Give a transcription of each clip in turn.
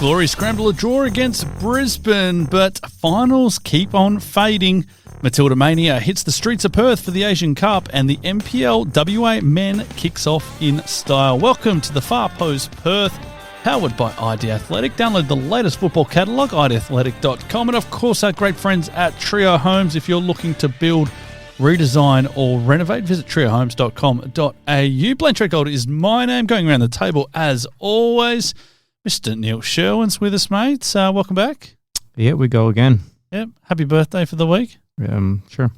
Glory scramble a draw against Brisbane, but finals keep on fading. Matilda Mania hits the streets of Perth for the Asian Cup, and the NPL WA men kicks off in style. Welcome to the Far Post Perth, powered by ID Athletic. Download the latest football catalogue, idathletic.com, and of course our great friends at Trio Homes. If you're looking to build, redesign or renovate, visit triohomes.com.au. Blayne Treadgold is my name. Going around the table as always, Mr. Neil Sherwin's with us, mate. Welcome back. Yeah, we go again. Yep. Happy birthday for the week. Sure.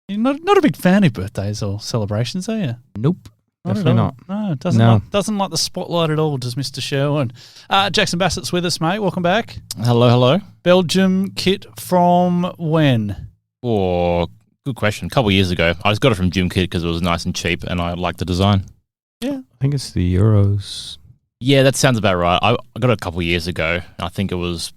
You're not a big fan of birthdays or celebrations, are you? Nope. Definitely not. No, doesn't like the spotlight at all, does Mr. Sherwin. Jaxon Bassett's with us, mate. Welcome back. Hello. Belgium kit from when? Oh, good question. A couple of years ago. I just got it from Gym Kit because it was nice and cheap and I liked the design. Yeah. I think it's the Euros. Yeah, that sounds about right. I got it a couple of years ago. I think it must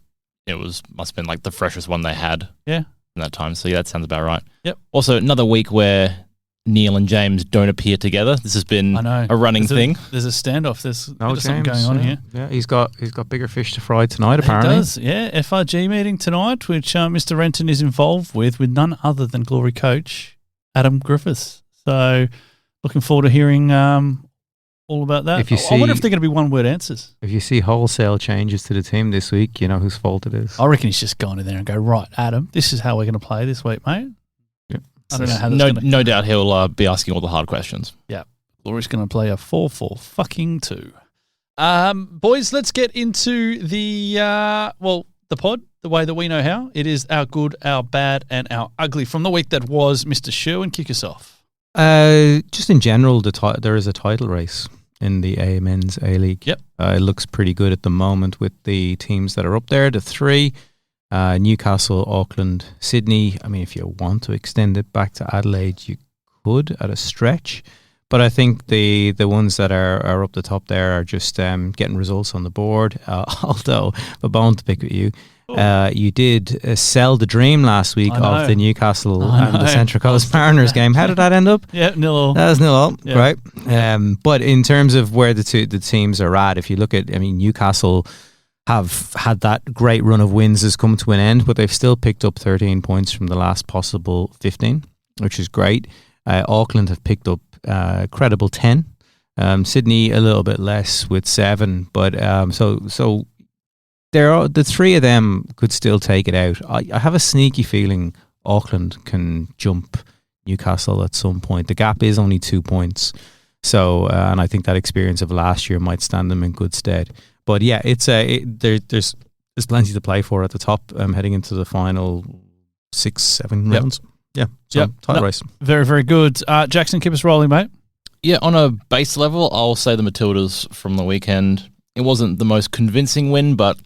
have been like the freshest one they had. Yeah. In that time. So yeah, that sounds about right. Yep. Also, another week where Neil and James don't appear together. This has been a running thing. There's a standoff. There's something James, going on here. Yeah, he's got bigger fish to fry tonight, apparently. He does, yeah. FRG meeting tonight, which Mr. Renton is involved with none other than Glory coach Adam Griffiths. So looking forward to hearing all about that. I wonder if they're going to be one-word answers. If you see wholesale changes to the team this week, you know whose fault it is. I reckon he's just gone in there and go, right, Adam, this is how we're going to play this week, mate. Yep. I don't know how that's No doubt he'll be asking all the hard questions. Yeah. Glory's going to play a 4-4-2. Boys, let's get into the pod, the way that we know how. It is our good, our bad, and our ugly from the week that was. Mr. Sherwin, kick us off. Just in general, there is a title race in the Men's A-League. Yep. It looks pretty good at the moment with the teams that are up there, the three. Newcastle, Auckland, Sydney. I mean, if you want to extend it back to Adelaide, you could at a stretch. But I think the ones that are up the top there are just getting results on the board. Although, a bone to pick with you. You did sell the dream last week of the Newcastle and the Central Coast Mariners game. How did that end up? Yeah, 0-0. That was 0-0, yeah. Right? But in terms of where the teams are at, if you look at, Newcastle have had that great run of wins has come to an end, but they've still picked up 13 points from the last possible 15, which is great. Auckland have picked up credible 10. Sydney a little bit less with 7, but so the three of them could still take it out. I have a sneaky feeling Auckland can jump Newcastle at some point. The gap is only 2 points, so and I think that experience of last year might stand them in good stead. But yeah, there's plenty to play for at the top. Heading into the final 6-7 rounds. Yeah, title race. Very, very good. Jaxon, keep us rolling, mate. Yeah, on a base level, I'll say the Matildas from the weekend. It wasn't the most convincing win, but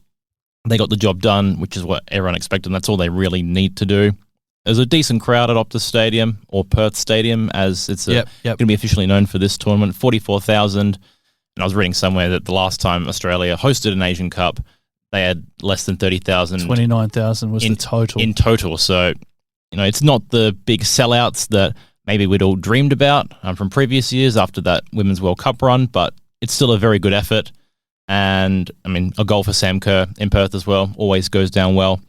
they got the job done, which is what everyone expected, and that's all they really need to do. There's a decent crowd at Optus Stadium, or Perth Stadium, as it's going to be officially known for this tournament, 44,000. And I was reading somewhere that the last time Australia hosted an Asian Cup, they had less than 30,000. 29,000 was the total. In total. So, it's not the big sellouts that maybe we'd all dreamed about from previous years after that Women's World Cup run, but it's still a very good effort. And, a goal for Sam Kerr in Perth as well always goes down well.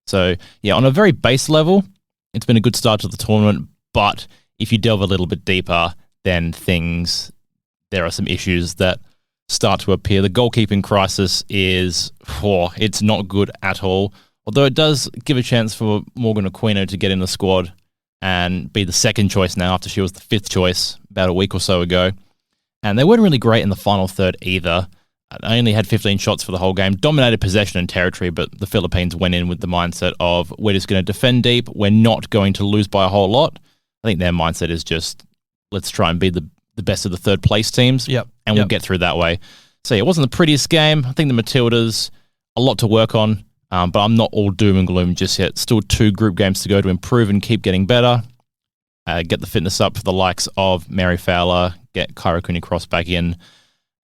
So, yeah, on a very base level, it's been a good start to the tournament, but if you delve a little bit deeper, then there are some issues that start to appear. The goalkeeping crisis it's not good at all, although it does give a chance for Morgan Aquino to get in the squad and be the second choice now after she was the fifth choice about a week or so ago. And they weren't really great in the final third either. They only had 15 shots for the whole game, dominated possession and territory, but the Philippines went in with the mindset of, we're just going to defend deep, we're not going to lose by a whole lot. I think their mindset is just, let's try and be the best of the third place teams, and we'll get through that way. So it wasn't the prettiest game. I think the Matildas, a lot to work on, but I'm not all doom and gloom just yet. Still 2 group games to go to improve and keep getting better. Get the fitness up for the likes of Mary Fowler, get Kyra Cooney-Cross back in,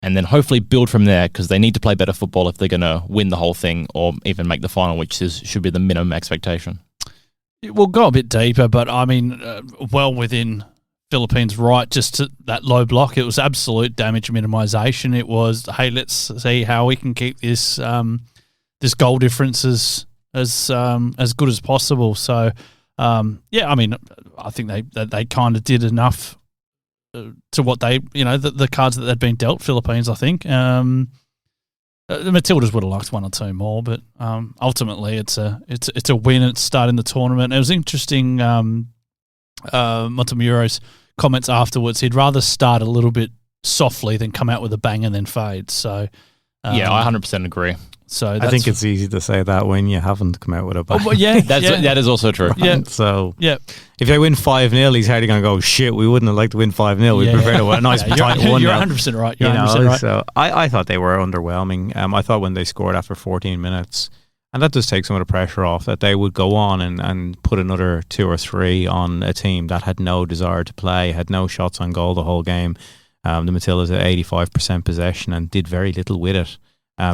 and then hopefully build from there, because they need to play better football if they're going to win the whole thing or even make the final, which should be the minimum expectation. We'll go a bit deeper, but well within Philippines' right just to that low block. It was absolute damage minimisation. It was, hey, let's see how we can keep this this goal difference as good as possible. So, I mean, I think they kind of did enough to what they, the cards that they'd been dealt, Philippines, I think. The Matildas would have liked one or two more, but ultimately it's a win. It's starting the tournament. It was interesting, Montemuro's comments afterwards. He'd rather start a little bit softly than come out with a bang and then fade. So I 100% agree. So I think it's easy to say that when you haven't come out with a bang. Oh, yeah, that is also true. Yeah. So yeah, if they win 5-0, he's hardly going to go, shit, we wouldn't have liked to win 5-0. We'd prefer to win a nice tight 1-0. You're 100% right. You're 100% right. So I thought they were underwhelming. I thought when they scored after 14 minutes, and that does take some of the pressure off, that they would go on and put another 2 or 3 on a team that had no desire to play, had no shots on goal the whole game. The Matildas at 85% possession and did very little with it.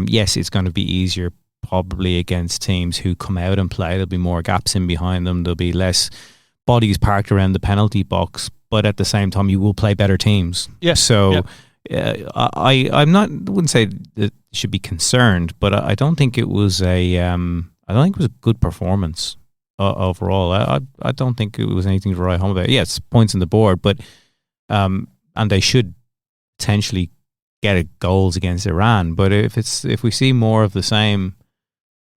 Yes, it's going to be easier probably against teams who come out and play. There'll be more gaps in behind them. There'll be less bodies parked around the penalty box. But at the same time, you will play better teams. Yeah. So I'm not. I wouldn't say that you should be concerned, but I don't think it was a. I don't think it was a good performance overall. I don't think it was anything to write home about. Yes, points on the board, but and they should potentially get goals against Iran. But if we see more of the same.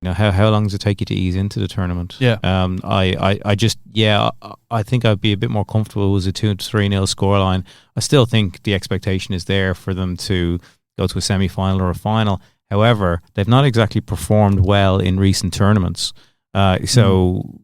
How long does it take you to ease into the tournament? Yeah. I think I'd be a bit more comfortable with a 2-3-0 scoreline. I still think the expectation is there for them to go to a semi-final or a final. However, they've not exactly performed well in recent tournaments. There's still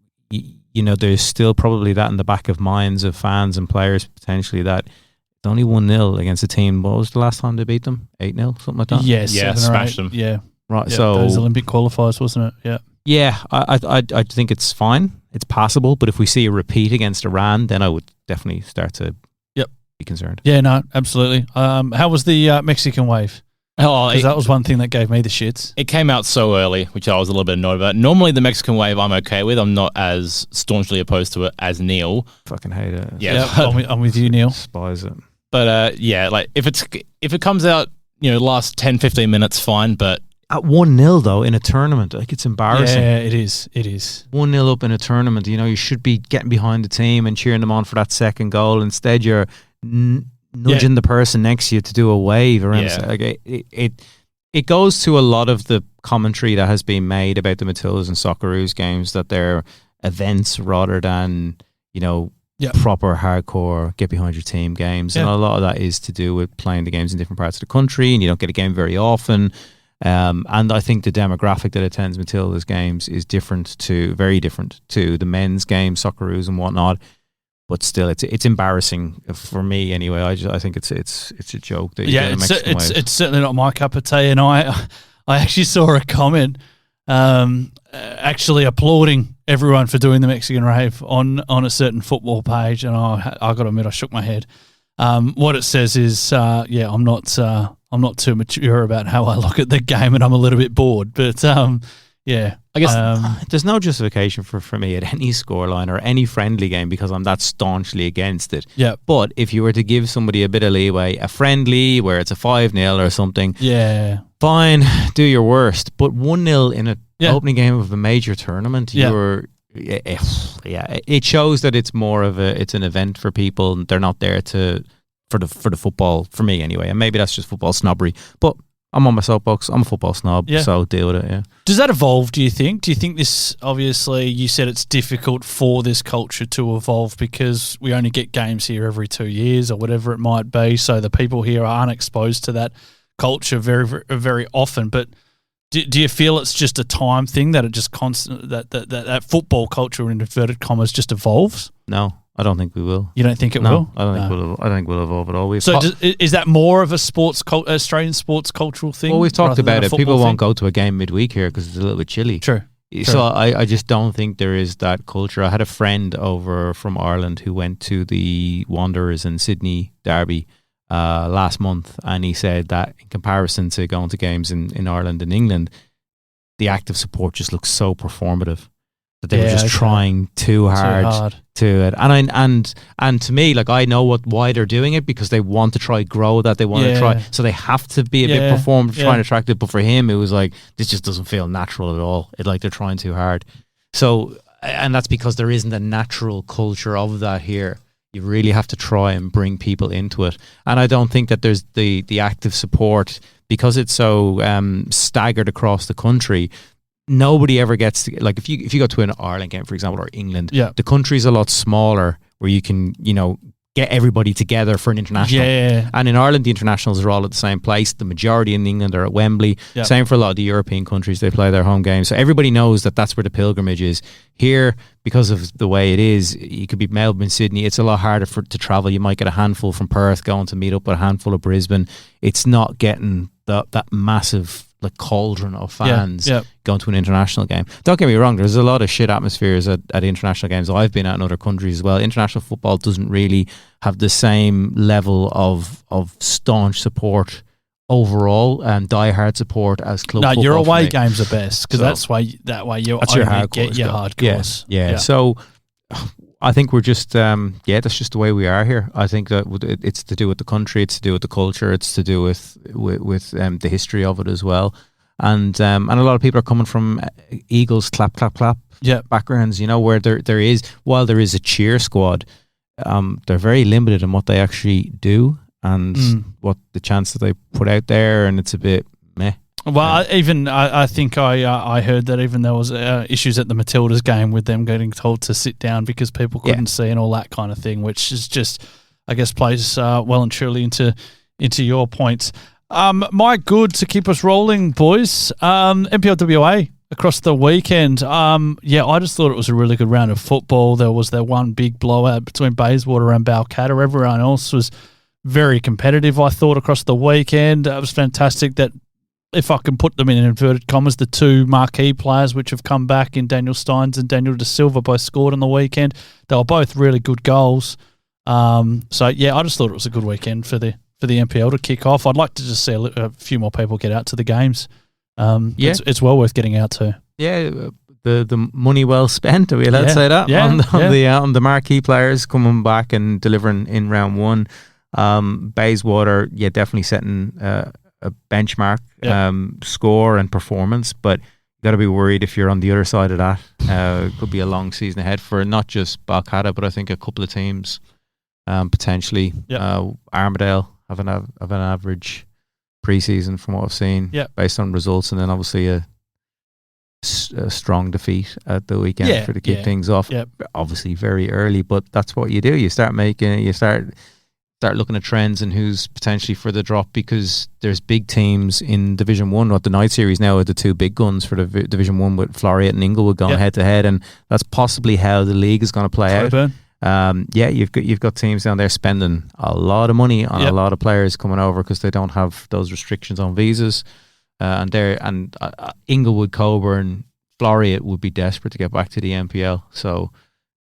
probably that in the back of minds of fans and players potentially that it's only 1-0 against a team. What was the last time they beat them? 8-0, something like that? Yes, yeah, smashed them. Yeah. Right, yeah, so those Olympic qualifiers, wasn't it? Yeah, yeah. I think it's fine. It's passable. But if we see a repeat against Iran, then I would definitely start to be concerned. Yeah, no, absolutely. How was the Mexican wave? Because that was one thing that gave me the shits. It came out so early, which I was a little bit annoyed about. Normally, the Mexican wave I'm okay with. I'm not as staunchly opposed to it as Neil. Fucking hate it. Yeah, I'm with you, Neil. Despise it. But like if it comes out, last 10, 15 minutes, fine. But at 1-0 though in a tournament, like it's embarrassing. Yeah, it is. It is 1-0 up in a tournament. You should be getting behind the team and cheering them on for that second goal. Instead, you're nudging the person next to you to do a wave around. Yeah. Like it goes to a lot of the commentary that has been made about the Matildas and Socceroos games that they're events rather than proper hardcore get behind your team games, and a lot of that is to do with playing the games in different parts of the country, and you don't get a game very often. And I think the demographic that attends Matilda's games is very different to the men's games, Socceroos and whatnot. But still, it's embarrassing for me anyway. I think it's a joke that it's certainly not my cup of tea. And I actually saw a comment actually applauding everyone for doing the Mexican rave on a certain football page, and I got to admit I shook my head. What it says is, I'm not too mature about how I look at the game, and I'm a little bit bored. But I guess there's no justification for me at any scoreline or any friendly game because I'm that staunchly against it. Yeah. But if you were to give somebody a bit of leeway, a friendly where it's a 5-0 or something, fine, do your worst. But 1-0 in an opening game of a major tournament, it shows that it's more of it's an event for people. They're not there for the football, for me anyway, and maybe that's just football snobbery, but I'm on my soapbox. I'm a football snob, so deal with it. Yeah. Does that evolve? Do you think this? Obviously, you said it's difficult for this culture to evolve because we only get games here every 2 years or whatever it might be. So the people here aren't exposed to that culture very, very, very often. But do you feel it's just a time thing that it just that football culture in inverted commas just evolves? No. I don't think we will. You don't think it will? I don't think we'll evolve at all. Is that more of a Australian sports cultural thing? Well, we've talked about it. People won't go to a game midweek here because it's a little bit chilly. True. So I just don't think there is that culture. I had a friend over from Ireland who went to the Wanderers and Sydney derby last month, and he said that in comparison to going to games in Ireland and England, the active support just looks so performative. that they were just trying too hard to it. And to me, like, I know why they're doing it, because they want to try grow that. They want to try, so they have to be a bit performative, trying to attract it. But for him, it was like, this just doesn't feel natural at all. It's like they're trying too hard. So, and that's because there isn't a natural culture of that here. You really have to try and bring people into it. And I don't think that there's the active support, because it's so staggered across the country. Nobody ever gets to, like, if you go to an Ireland game, for example, or England, the country's a lot smaller, where you can, get everybody together for an international. And in Ireland, the internationals are all at the same place. The majority in England are at Wembley. Same for a lot of the European countries. They play their home games. So everybody knows that that's where the pilgrimage is. Here, because of the way it is, you could be Melbourne, Sydney. It's a lot harder to travel. You might get a handful from Perth going to meet up with a handful of Brisbane. It's not getting that massive, like, cauldron of fans going to an international game. Don't get me wrong, there's a lot of shit atmospheres at international games I've been at in other countries as well. International football doesn't really have the same level of staunch support overall and diehard support as club football. Your away games are best, because that's why you that's your hardcore, get your hardcores. Yeah. So I think we're just that's just the way we are here. I think that it's to do with the country, it's to do with the culture, it's to do with the history of it as well. And a lot of people are coming from Eagles clap backgrounds, where there is, while there is a cheer squad, they're very limited in what they actually do and what the chance that they put out there, and it's a bit meh. Well, I think I heard that even there was issues at the Matildas game with them getting told to sit down because people couldn't see and all that kind of thing, which is just, I guess, plays well and truly into your points. My good to keep us rolling, boys. NPLWA across the weekend. I just thought it was a really good round of football. There was that one big blowout between Bayswater and Balcatta. Everyone else was very competitive, I thought, across the weekend. It was fantastic that, if I can put them in inverted commas, the two marquee players which have come back in Daniel Steins and Daniel De Silva both scored on the weekend. They were both really good goals. I just thought it was a good weekend for the NPL to kick off. I'd like to just see a few more people get out to the games. It's well worth getting out to. Yeah, the money well spent. Are we allowed to say that? On the marquee players coming back and delivering in round one. Bayswater, definitely setting a benchmark score and performance, but you got to be worried if you're on the other side of that. It could be a long season ahead for not just Balcatta, but I think a couple of teams potentially. Armadale have an average pre-season from what I've seen based on results, and then obviously a strong defeat at the weekend to kick things off. Obviously very early, but that's what you do. You start looking at trends and who's potentially for the drop, because there's big teams in Division 1. What the night series now are the two big guns for the Division 1 with Floreat and Inglewood going head to head, and that's possibly how the league is going to play out. You've got teams down there spending a lot of money on a lot of players coming over because they don't have those restrictions on visas, and Inglewood, Coburn, Floreat would be desperate to get back to the NPL. So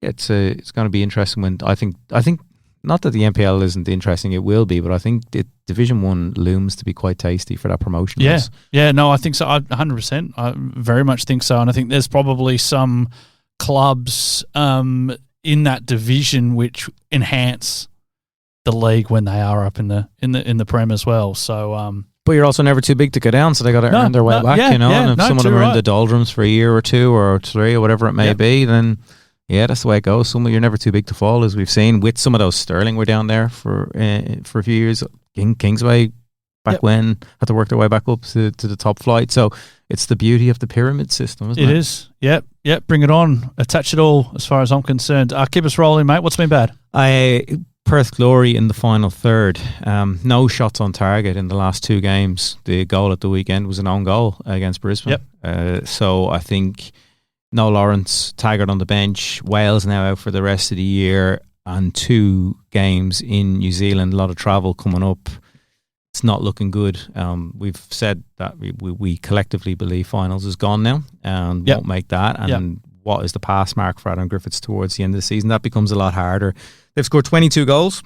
it's going to be interesting. When I think not that the NPL isn't interesting, it will be, but I think Division 1 looms to be quite tasty for that promotion. No, I think so. 100%. I very much think so, and I think there's probably some clubs in that division which enhance the league when they are up in the Prem as well. So, but you're also never too big to go down, so they got to earn their way back, and if some of them are in the doldrums for a year or two or three or whatever it may be, then. Yeah, that's the way it goes. You're never too big to fall, as we've seen with some of those. Sterling were down there for a few years. Kingsway back when had to work their way back up to the top flight. So it's the beauty of the pyramid system, isn't it? It is. Yep. Bring it on. Attach it all, as far as I'm concerned. Keep us rolling, mate. What's been bad? Perth Glory in the final third. No shots on target in the last two games. The goal at the weekend was an own goal against Brisbane. So I think. No Lawrence, Taggart on the bench. Wales now out for the rest of the year, and 2 games in New Zealand. A lot of travel coming up. It's not looking good. We've said that we collectively believe finals is gone now and won't make that. And what is the pass mark for Adam Griffiths towards the end of the season? That becomes a lot harder. They've scored 22 goals,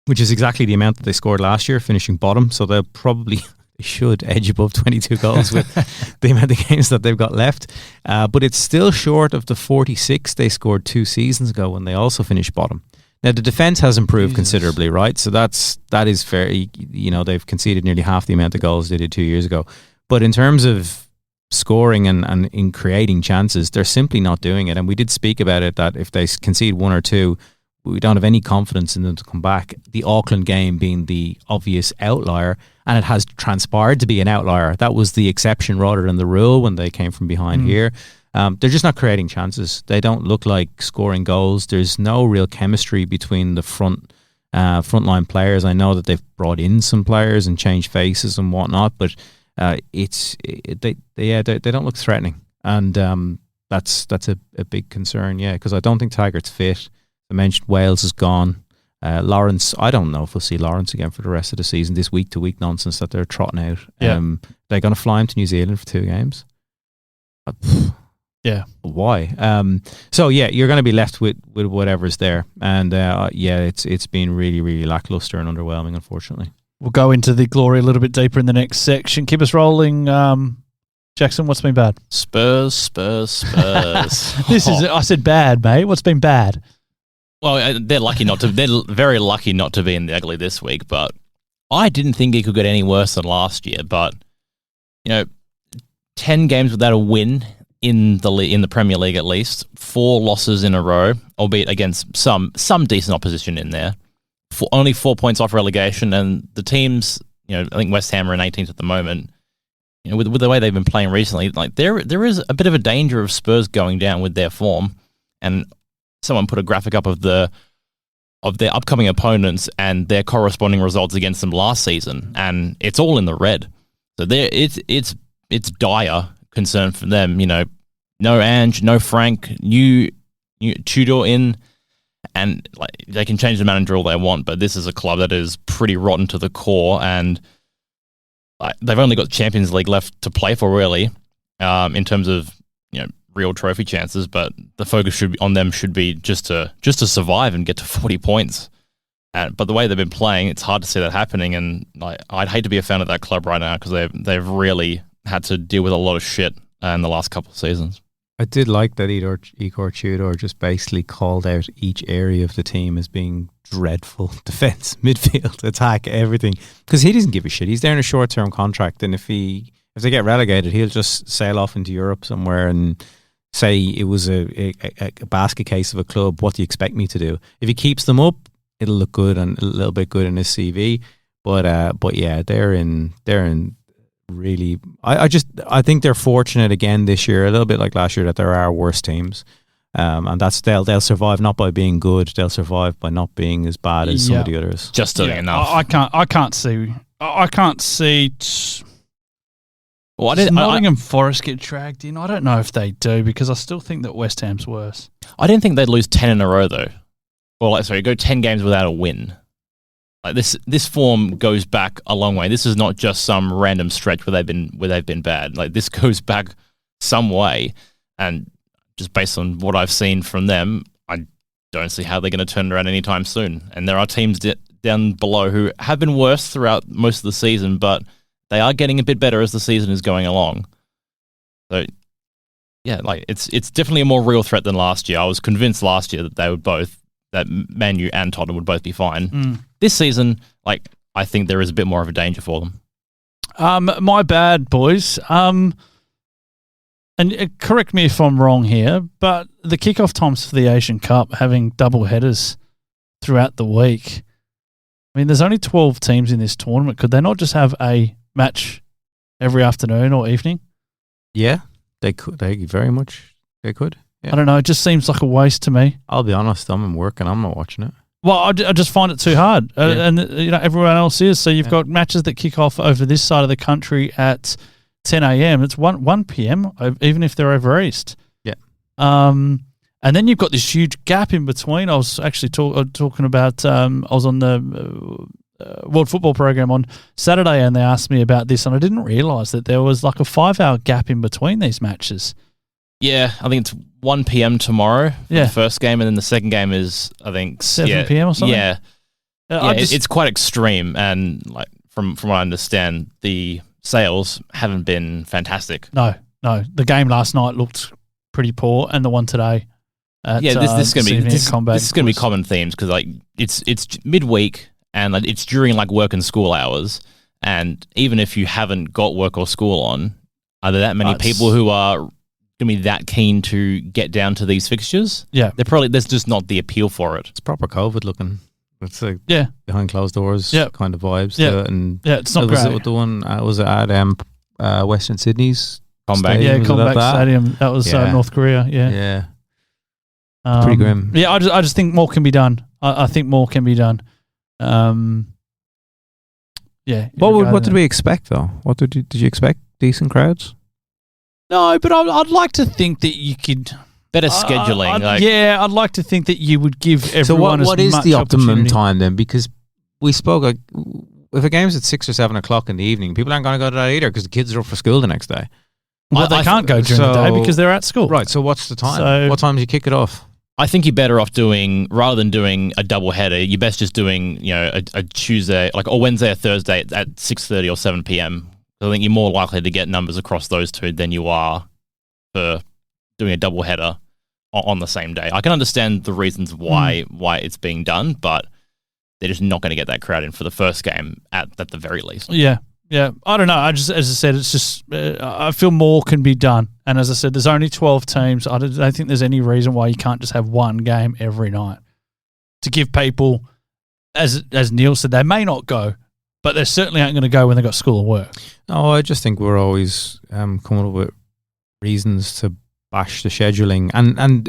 which is exactly the amount that they scored last year, finishing bottom. So they'll probably They should edge above 22 goals with the amount of games that they've got left. But it's still short of the 46 they scored 2 seasons ago when they also finished bottom. Now, the defence has improved considerably, right? So that is fair. You know, they've conceded nearly half the amount of goals they did 2 years ago. But in terms of scoring and in creating chances, they're simply not doing it. And we did speak about it, that if they concede 1 or 2, we don't have any confidence in them to come back. The Auckland game being the obvious outlier, and it has transpired to be an outlier. That was the exception rather than the rule when they came from behind here. They're just not creating chances. They don't look like scoring goals. There's no real chemistry between the frontline players. I know that they've brought in some players and changed faces and whatnot, but they don't look threatening, and that's a big concern. Yeah, because I don't think Taggart's fit. I mentioned Wales is gone. Lawrence, I don't know if we'll see Lawrence again for the rest of the season. This week-to-week nonsense that they're trotting out. Yeah. They're going to fly him to New Zealand for 2 games. Yeah. Why? So yeah, you're going to be left with whatever's there, and it's been really, really lackluster and underwhelming, unfortunately. We'll go into the glory a little bit deeper in the next section. Keep us rolling. Jaxon, what's been bad? Spurs. I said bad, mate. What's been bad? Well, they're very lucky not to be in the ugly this week, but I didn't think it could get any worse than last year. But 10 games without a win in the Premier League, at least 4 losses in a row, albeit against some decent opposition in there. Only 4 points off relegation, and the teams, I think West Ham are in 18th at the moment. With the way they've been playing recently, like there is a bit of a danger of Spurs going down with their form. And someone put a graphic up of their upcoming opponents and their corresponding results against them last season, and it's all in the red. So it's dire concern for them. No Ange, no Frank, new Tudor in, and like they can change the manager all they want, but this is a club that is pretty rotten to the core, and they've only got Champions League left to play for, really, in terms of real trophy chances. But the focus should be just to survive and get to 40 points. But the way they've been playing, it's hard to see that happening. And I'd hate to be a fan of that club right now, because they've really had to deal with a lot of shit in the last couple of seasons. I did like that Igor Tudor just basically called out each area of the team as being dreadful. Defence, midfield, attack, everything. Because he doesn't give a shit. He's there in a short-term contract, and if they get relegated, he'll just sail off into Europe somewhere and say it was a basket case of a club. What do you expect me to do? If he keeps them up, it'll look good and a little bit good in his CV. But yeah, they're in really. I think they're fortunate again this year, a little bit like last year, that there are worse teams. And that's they'll survive not by being good, they'll survive by not being as bad as some of the others. Just doing enough. I can't see. Well, Nottingham Forest get dragged in. I don't know if they do, because I still think that West Ham's worse. I didn't think they'd lose 10 in a row though. Well, go 10 games without a win. Like this form goes back a long way. This is not just some random stretch where they've been bad. Like, this goes back some way, and just based on what I've seen from them, I don't see how they're going to turn it around anytime soon. And there are teams down below who have been worse throughout most of the season, but they are getting a bit better as the season is going along. So, yeah, like it's definitely a more real threat than last year. I was convinced last year that Man U and Tottenham would both be fine. This season, I think there is a bit more of a danger for them. My bad, boys. And correct me if I'm wrong here, but the kickoff times for the Asian Cup having double headers throughout the week. I mean, there's only 12 teams in this tournament. Could they not just have a match every afternoon or evening? Yeah, they could. They could. Yeah. I don't know. It just seems like a waste to me. I'll be honest. I'm in work and I'm not watching it. Well, I just find it too hard, and everyone else is. So you've got matches that kick off over this side of the country at 10 a.m. It's 1 p.m. even if they're over east. Yeah. And then you've got this huge gap in between. I was actually talking about. I was on the World Football Program on Saturday, and they asked me about this, and I didn't realise that there was like a 5-hour gap in between these matches. Yeah, I think it's 1 p.m. tomorrow for the first game, and then the second game is, I think, 7 p.m. or something? Yeah. It's quite extreme, and from what I understand, the sales haven't been fantastic. No. The game last night looked pretty poor, and the one today. This is going to be common themes because like it's midweek and like, it's during like work and school hours, and even if you haven't got work or school on, are there that many people who are going to be that keen to get down to these fixtures? Yeah, there's just not the appeal for it. It's proper COVID looking. It's like behind closed doors kind of vibes. Yeah, and it's not great. Was it the one? Was it at Western Sydney's? Combank. Combank Stadium. That was North Korea. Yeah. Pretty grim. Yeah, I just think more can be done. I think more can be done. What did we expect though? Did you expect decent crowds? No, but I'd like to think that you could better scheduling. I'd like to think that you would give everyone. So what is the optimum time then? Because we spoke like if a game's at 6 or 7 o'clock in the evening, people aren't going to go to that either because the kids are up for school the next day. Well, they can't go during the day because they're at school. Right. So what's the time? What time do you kick it off? I think you're better off rather than doing a double header, you're best just doing, a Tuesday, or Wednesday or Thursday at 6:30 or 7 p.m. I think you're more likely to get numbers across those two than you are for doing a double header on the same day. I can understand the reasons why it's being done, but they're just not going to get that crowd in for the first game at the very least. Yeah. Yeah, I don't know. As I said, it's just I feel more can be done. And as I said, there's only 12 teams. I don't think there's any reason why you can't just have one game every night to give people, as Neil said, they may not go, but they certainly aren't going to go when they've got school and work. No, I just think we're always coming up with reasons to bash the scheduling. And an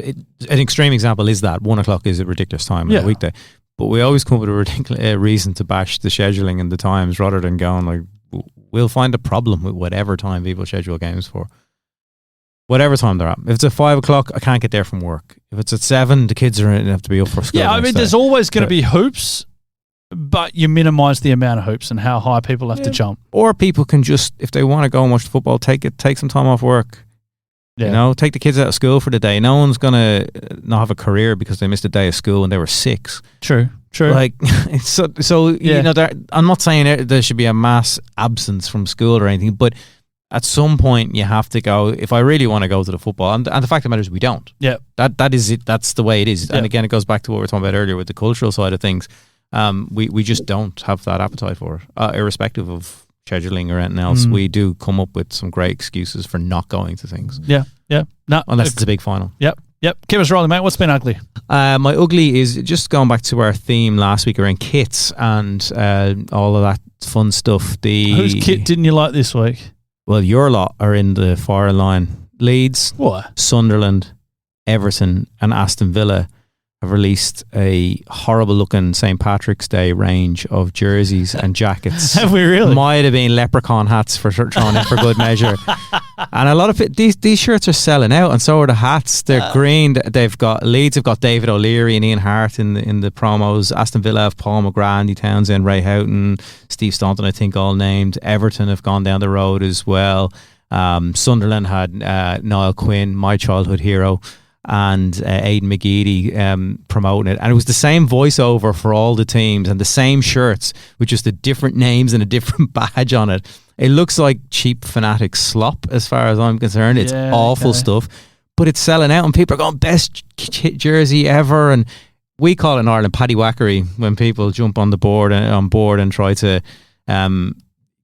extreme example is that 1 o'clock is a ridiculous time on a weekday. But we always come up with a ridiculous reason to bash the scheduling and the times rather than going like, we'll find a problem with whatever time people schedule games for. Whatever time they're at. If it's at 5 o'clock, I can't get there from work. If it's at 7, the kids have to be up for school. Yeah, I mean, there's always going to be hoops, but you minimise the amount of hoops and how high people have to jump. Or people can just, if they want to go and watch football, take some time off work. Yeah. Take the kids out of school for the day. No one's going to not have a career because they missed a day of school when they were 6. True. Like, I'm not saying there should be a mass absence from school or anything, but at some point you have to go. If I really want to go to the football, and the fact of the matter is we don't. Yeah, that is it. That's the way it is. Yeah. And again, it goes back to what we were talking about earlier with the cultural side of things. We just don't have that appetite for it, irrespective of scheduling or anything else. We do come up with some great excuses for not going to things. Yeah. No, unless it's a big final. Yep. Keep us rolling, mate. What's been ugly? My ugly is just going back to our theme last week around kits and all of that fun stuff. Whose kit didn't you like this week? Well, your lot are in the far line. Leeds, Sunderland, Everton and Aston Villa have released a horrible looking St. Patrick's Day range of jerseys and jackets. Have we really? Might have been leprechaun hats for thrown in for good measure. And a lot of it, these shirts are selling out, and so are the hats. They're green. Leeds have got David O'Leary and Ian Hart in the promos. Aston Villa have Paul McGrath, Andy Townsend, Ray Houghton, Steve Staunton, I think, all named. Everton have gone down the road as well. Sunderland had Niall Quinn, my childhood hero, and Aidan McGeady promoting it, and it was the same voiceover for all the teams and the same shirts with just the different names and a different badge on it. It looks like cheap fanatic slop as far as I'm concerned. It's awful stuff, but it's selling out and people are going, best jersey ever. And we call it in Ireland paddywhackery when people jump on board and try to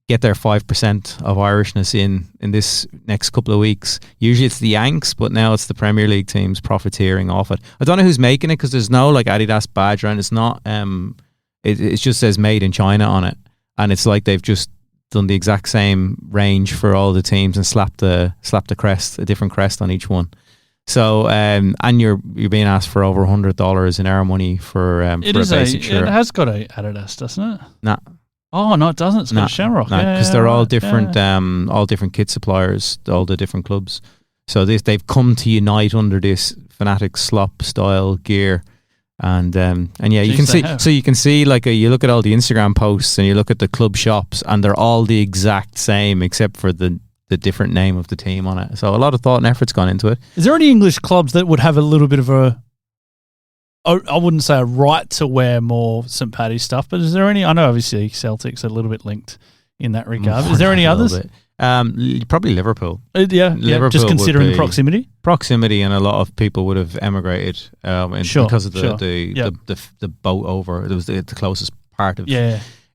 get their 5% of Irishness in this next couple of weeks. Usually it's the Yanks, but now it's the Premier League teams profiteering off it. I don't know who's making it because there's no like Adidas badge around. It's not. It just says made in China on it, and it's like they've just done the exact same range for all the teams and slapped a crest, a different crest on each one. So and you're being asked for over $100 in our money for a basic shirt. It has got a Adidas, doesn't it? Nah. Oh no, it doesn't. It's got a Shamrock. No, because they're all different. All different kit suppliers, all the different clubs. So they've come to unite under this fanatic slop style gear, and you can see. So you can see like you look at all the Instagram posts and you look at the club shops, and they're all the exact same except for the different name of the team on it. So a lot of thought and effort's gone into it. Is there any English clubs that would have a little bit of a I wouldn't say a right to wear more St. Paddy's stuff, but is there any? I know obviously Celtics are a little bit linked in that regard. Is there any others? Probably Liverpool. Liverpool just considering the proximity, and a lot of people would have emigrated because of the boat over. It was the closest part of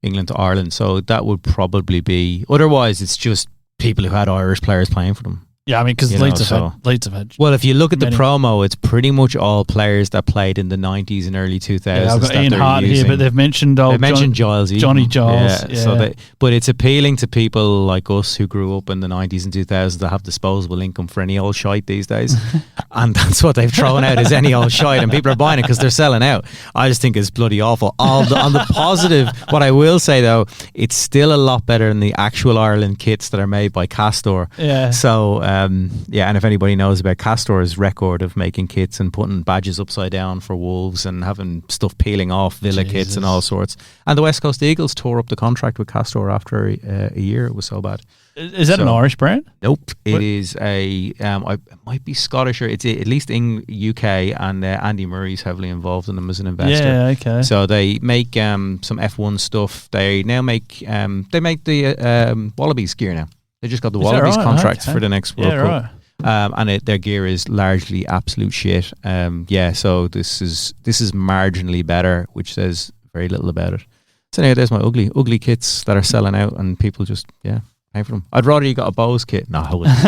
England to Ireland, so that would probably be. Otherwise, it's just people who had Irish players playing for them. Yeah, I mean, because Leeds have had. Well, if you look at the promo, it's pretty much all players that played in the 90s and early 2000s. Yeah, I've got Ian Hart here, but they've mentioned Giles, Johnny Giles. Yeah. So but it's appealing to people like us who grew up in the 90s and 2000s that have disposable income for any old shite these days, and that's what they've thrown out is any old shite, and people are buying it because they're selling out. I just think it's bloody awful. On the positive, what I will say though, it's still a lot better than the actual Ireland kits that are made by Castor. Yeah. So. And if anybody knows about Castor's record of making kits and putting badges upside down for Wolves and having stuff peeling off Villa kits and all sorts, and the West Coast Eagles tore up the contract with Castor after a year. It was so bad. Is that an Irish brand? Nope. It is it might be Scottish, or it's at least in UK, and Andy Murray's heavily involved in them as an investor. Yeah, okay. So they make some F1 stuff. They now make the Wallabies gear now. They just got the Wallabies contract for the next World Cup. Right. And their gear is largely absolute shit. So this is marginally better, which says very little about it. So anyway, there's my ugly kits that are selling out, and people just pay for them. I'd rather you got a Bose kit. No, I wouldn't.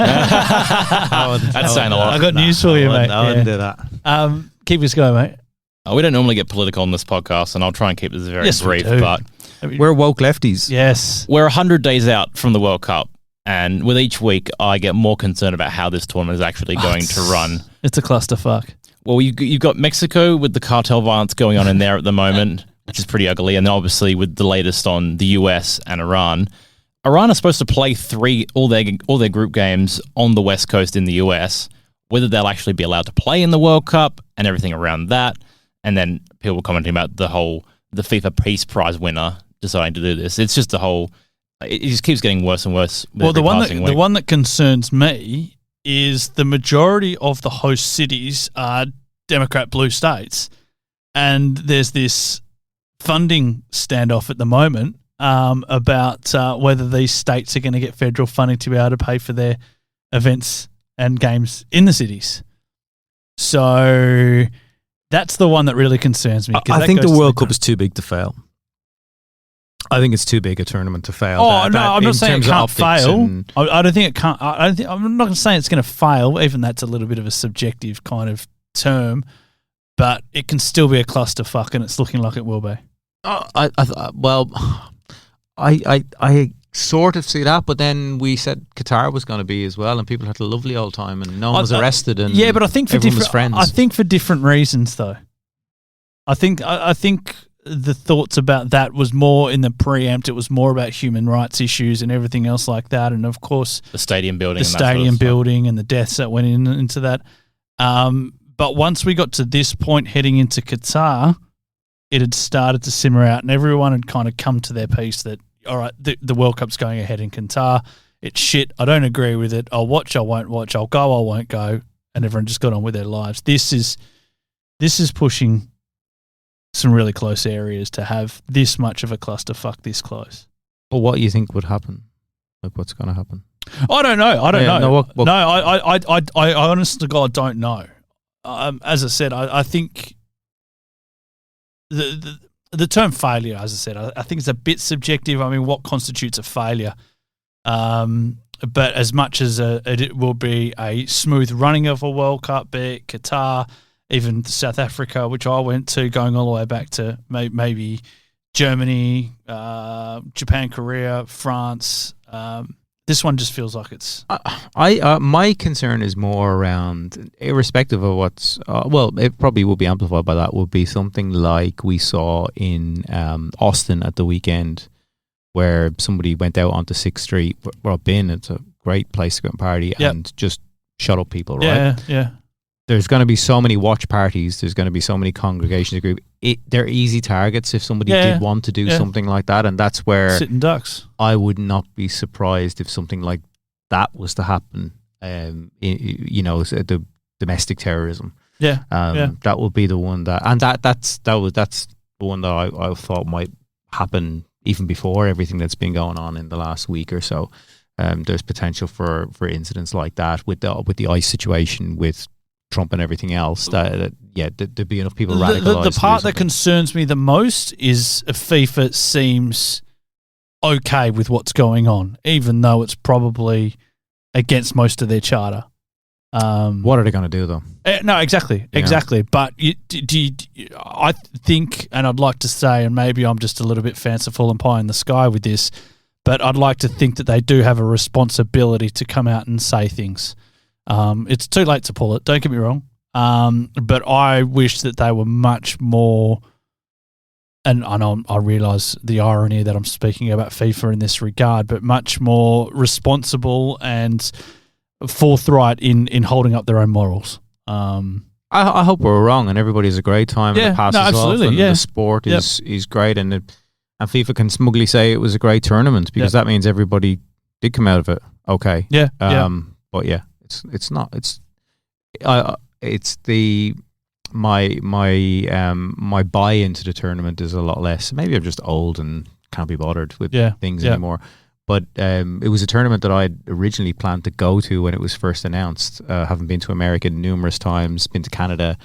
That's saying a lot. I got news for you, mate. I wouldn't do that. Keep us going, mate. We don't normally get political on this podcast, and I'll try and keep this very brief. But we're woke lefties. Yes, we're 100 days out from the World Cup. And with each week, I get more concerned about how this tournament is actually going to run. It's a clusterfuck. Well, you've got Mexico with the cartel violence going on in there at the moment, which is pretty ugly. And then obviously with the latest on the US and Iran. Iran are supposed to play all their group games on the West Coast in the US. Whether they'll actually be allowed to play in the World Cup and everything around that. And then people commenting about the FIFA Peace Prize winner deciding to do this. It's just the whole... It just keeps getting worse and worse. Well, the one that concerns me is the majority of the host cities are Democrat blue states, and there's this funding standoff at the moment about whether these states are going to get federal funding to be able to pay for their events and games in the cities. So that's the one that really concerns me. I think the World Cup is too big to fail. I think it's too big a tournament to fail. I'm not saying it can't fail. I don't think it can't. I'm not saying it's going to fail. Even that's a little bit of a subjective kind of term, but it can still be a clusterfuck, and it's looking like it will be. I sort of see that, but then we said Qatar was going to be as well, and people had a lovely old time, and no one was arrested, and but I think for different friends. I think for different reasons, though. I think the thoughts about that was more in the preempt. It was more about human rights issues and everything else like that, and of course the stadium building, and the deaths that went into that. But once we got to this point, heading into Qatar, it had started to simmer out, and everyone had kind of come to their piece that all right, the World Cup's going ahead in Qatar. It's shit. I don't agree with it. I'll watch. I won't watch. I'll go. I won't go. And everyone just got on with their lives. This is pushing some really close areas to have this much of a clusterfuck this close. Well, what do you think would happen? Like, what's going to happen? I don't know. I don't know. No, I honest to God don't know. As I said, I think the term failure, as I said, I think it's a bit subjective. I mean, what constitutes a failure? But as much as it will be a smooth running of a World Cup, be it Qatar, even South Africa, which I went to, going all the way back to maybe Germany, Japan, Korea, France. This one just feels like it's... my concern is more around, irrespective of what's... it probably will be amplified by that, would be something like we saw in Austin at the weekend, where somebody went out onto 6th Street, where I've been. It's a great place to go and party and just shut up people, right? Yeah. There's going to be so many watch parties. There's going to be so many congregations. They're easy targets if somebody did want to do something like that. And that's where sitting ducks. I would not be surprised if something like that was to happen. The domestic terrorism. Yeah, that will be the one that's the one that I thought might happen even before everything that's been going on in the last week or so. There's potential for incidents like that with the ice situation with Trump and everything else. There'd be enough people radicalized. The part that concerns me the most is FIFA seems okay with what's going on, even though it's probably against most of their charter. What are they going to do, though? No, exactly. But I think, and I'd like to say, and maybe I'm just a little bit fanciful and pie in the sky with this, but I'd like to think that they do have a responsibility to come out and say things. It's too late to pull it, don't get me wrong. But I wish that they were much more, and I know I realise the irony that I'm speaking about FIFA in this regard, but much more responsible and forthright in holding up their own morals. I hope we're wrong and everybody's a great time and it passes absolutely, off and the sport is great and FIFA can smugly say it was a great tournament because that means everybody did come out of it okay. But it's not. It's the my buy into the tournament is a lot less. Maybe I'm just old and can't be bothered with things anymore. But it was a tournament that I originally planned to go to when it was first announced. Having been to America numerous times, been to Canada,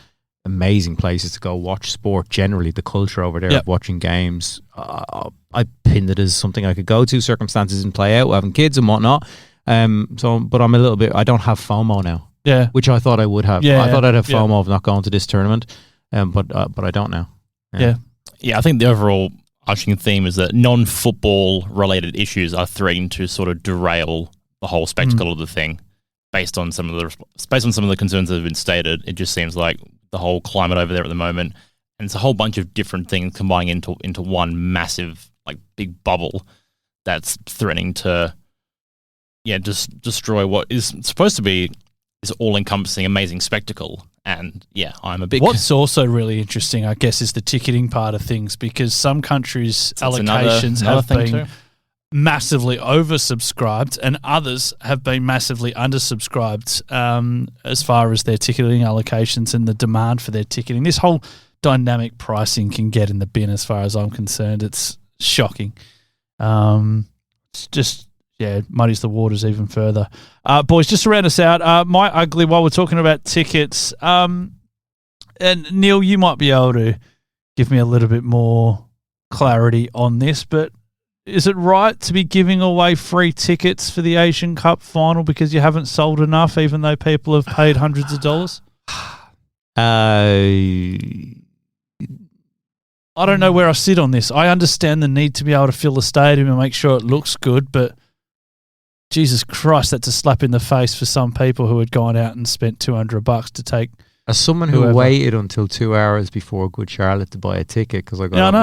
amazing places to go watch sport. Generally, the culture over there of watching games, I pinned it as something I could go to. Circumstances didn't play out, having kids and whatnot. But I'm a little bit. I don't have FOMO now. Yeah, which I thought I would have. I thought I'd have FOMO of not going to this tournament, but I don't now. Yeah. I think the overall arching theme is that non-football related issues are threatening to sort of derail the whole spectacle of the thing. Based on some of the concerns that have been stated, it just seems like the whole climate over there at the moment, and it's a whole bunch of different things combining into one massive, like, big bubble that's threatening to, just destroy what is supposed to be this all-encompassing, amazing spectacle. And I'm a big. What's also really interesting, I guess, is the ticketing part of things, because some countries' allocations have been massively oversubscribed and others have been massively undersubscribed as far as their ticketing allocations and the demand for their ticketing. This whole dynamic pricing can get in the bin as far as I'm concerned. It's shocking. It's just... muddies the waters even further. Boys, just to round us out, my ugly, while we're talking about tickets, and Neil, you might be able to give me a little bit more clarity on this, but is it right to be giving away free tickets for the Asian Cup final because you haven't sold enough, even though people have paid hundreds of dollars? I don't know where I sit on this. I understand the need to be able to fill the stadium and make sure it looks good, but Jesus Christ, that's a slap in the face for some people who had gone out and spent $200 to take. As someone who waited until 2 hours before Good Charlotte to buy a ticket because I got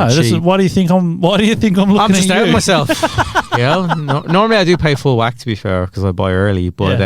why do you think I'm looking I'm just at out you? myself. Normally I do pay full whack, to be fair, because I buy early. But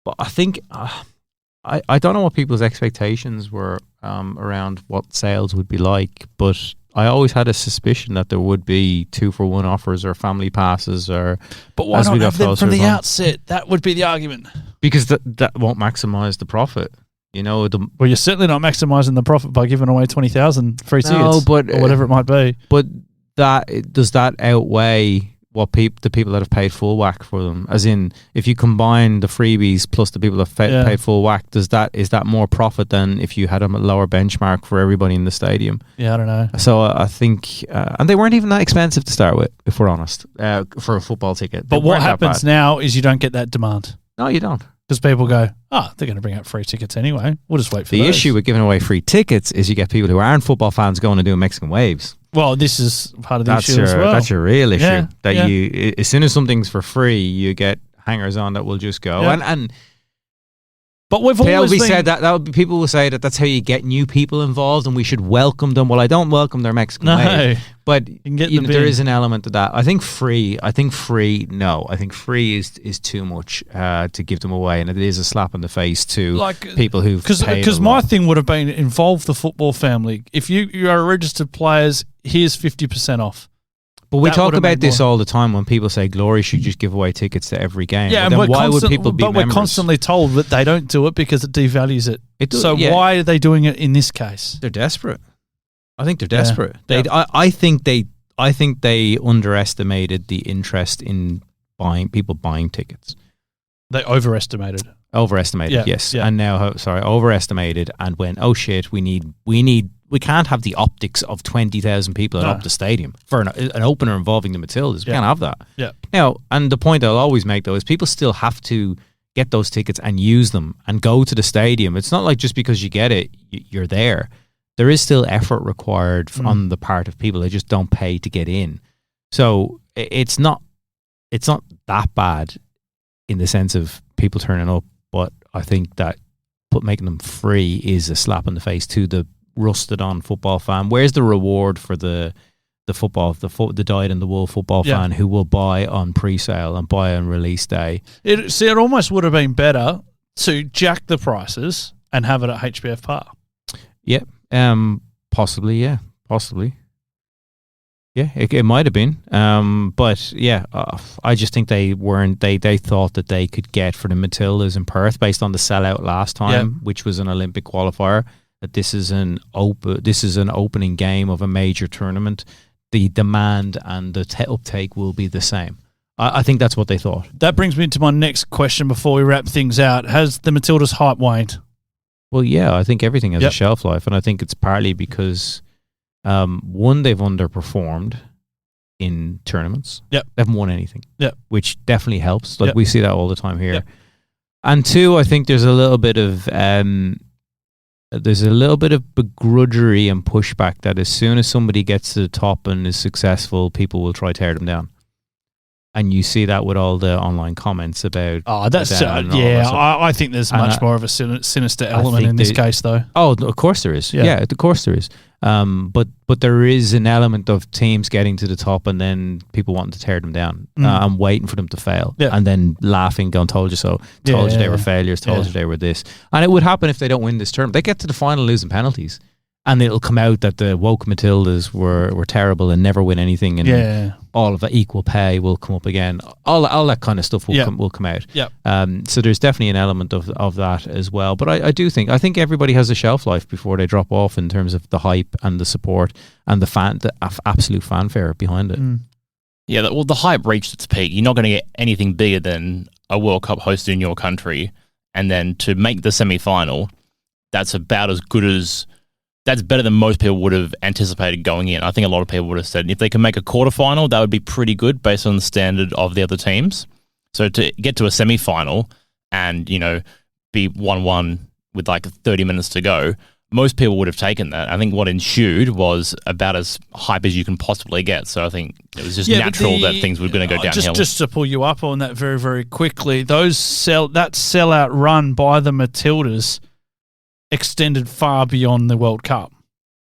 but I think I don't know what people's expectations were around what sales would be like, but I always had a suspicion that there would be 2-for-1 offers or family passes But why not have them from the outset? That would be the argument. Because that won't maximise the profit. Well, you're certainly not maximising the profit by giving away 20,000 free tickets or whatever it might be. But does that outweigh what the people that have paid full whack for them? As in, if you combine the freebies plus the people that paid full whack, is that more profit than if you had a lower benchmark for everybody in the stadium? Yeah, I don't know. So I think, and they weren't even that expensive to start with, if we're honest, for a football ticket. But what happens now is you don't get that demand. No, you don't. Because people go, they're going to bring out free tickets anyway. We'll just wait for the issue with giving away free tickets is you get people who aren't football fans going to do Mexican waves. Well, this is part of the issue as well. That's your real issue. You, as soon as something's for free, you get hangers on that will just go. Yeah. But we've always been... said that would be, people will say that's how you get new people involved, and we should welcome them. Well, I don't welcome their Mexican wave, but there is an element to that. I think free. No, I think free is too much to give them away, and it is a slap in the face to people who've paid. Because my thing would have been involve the football family. If you are registered players, here's 50% off. But we That talk would've about made this more. all the time when people say Glory should just give away tickets to every game. Yeah, Well, and then why would people be members? we're constantly told that they don't do it because it devalues it. It does, So yeah. why are they doing it in this case? They're desperate. I think they're desperate. Yeah. I think they underestimated the interest in people buying tickets. They overestimated. Overestimated, Yeah, yes. yeah. And now, overestimated and went, oh shit, we can't have the optics of 20,000 people at No. Optus Stadium for an opener involving the Matildas. We Yeah. can't have that. Yeah. Now, and the point I'll always make though is people still have to get those tickets and use them and go to the stadium. It's not like just because you get it, you're there. There is still effort required on the part of people. They just don't pay to get in. So it's not that bad in the sense of people turning up, but I think that making them free is a slap in the face to the rusted on football fan. Where's the reward for the dyed in the wool football fan who will buy on pre-sale and buy on release day? It almost would have been better to jack the prices and have it at HBF Park. Yeah. Possibly. Yeah. Possibly. Yeah, it might have been. But yeah, I just think they weren't. They thought that they could get for the Matildas in Perth based on the sellout last time, which was an Olympic qualifier. That this is an opening game of a major tournament. The demand and the uptake will be the same. I think that's what they thought. That brings me to my next question before we wrap things out. Has the Matildas hype waned? Well, yeah, I think everything has a shelf life, and I think it's partly because one, they've underperformed in tournaments. Yep. They haven't won anything. Yep. Which definitely helps. Like Yep. we see that all the time here. Yep. And two, I think there's a little bit of begrudgery and pushback that as soon as somebody gets to the top and is successful, people will try to tear them down. And you see that with all the online comments about. Oh, that's them and all that stuff. I think there's much more of a sinister element in this case, though. Oh, of course there is. Yeah, of course there is. But there is an element of teams getting to the top and then people wanting to tear them down and waiting for them to fail, and then laughing, going, "Told you so! Told you they were failures! Told you they were this!" And it would happen if they don't win this tournament. They get to the final losing penalties, and it'll come out that the woke Matildas were terrible and never win anything, and all of the equal pay will come up again. All that kind of stuff will come out. Yeah. So there's definitely an element of that as well. But I think everybody has a shelf life before they drop off in terms of the hype and the support and the absolute fanfare behind it. Yeah, well, the hype reached its peak. You're not going to get anything bigger than a World Cup hosted in your country, and then to make the semi-final, that's about as good as. That's better than most people would have anticipated going in. I think a lot of people would have said if they can make a quarterfinal, that would be pretty good based on the standard of the other teams. So to get to a semi-final and, be 1-1 with like 30 minutes to go, most people would have taken that. I think what ensued was about as hype as you can possibly get. So I think it was just natural that things were going to go downhill. Just to pull you up on that very, very quickly, that sellout run by the Matildas extended far beyond the World Cup.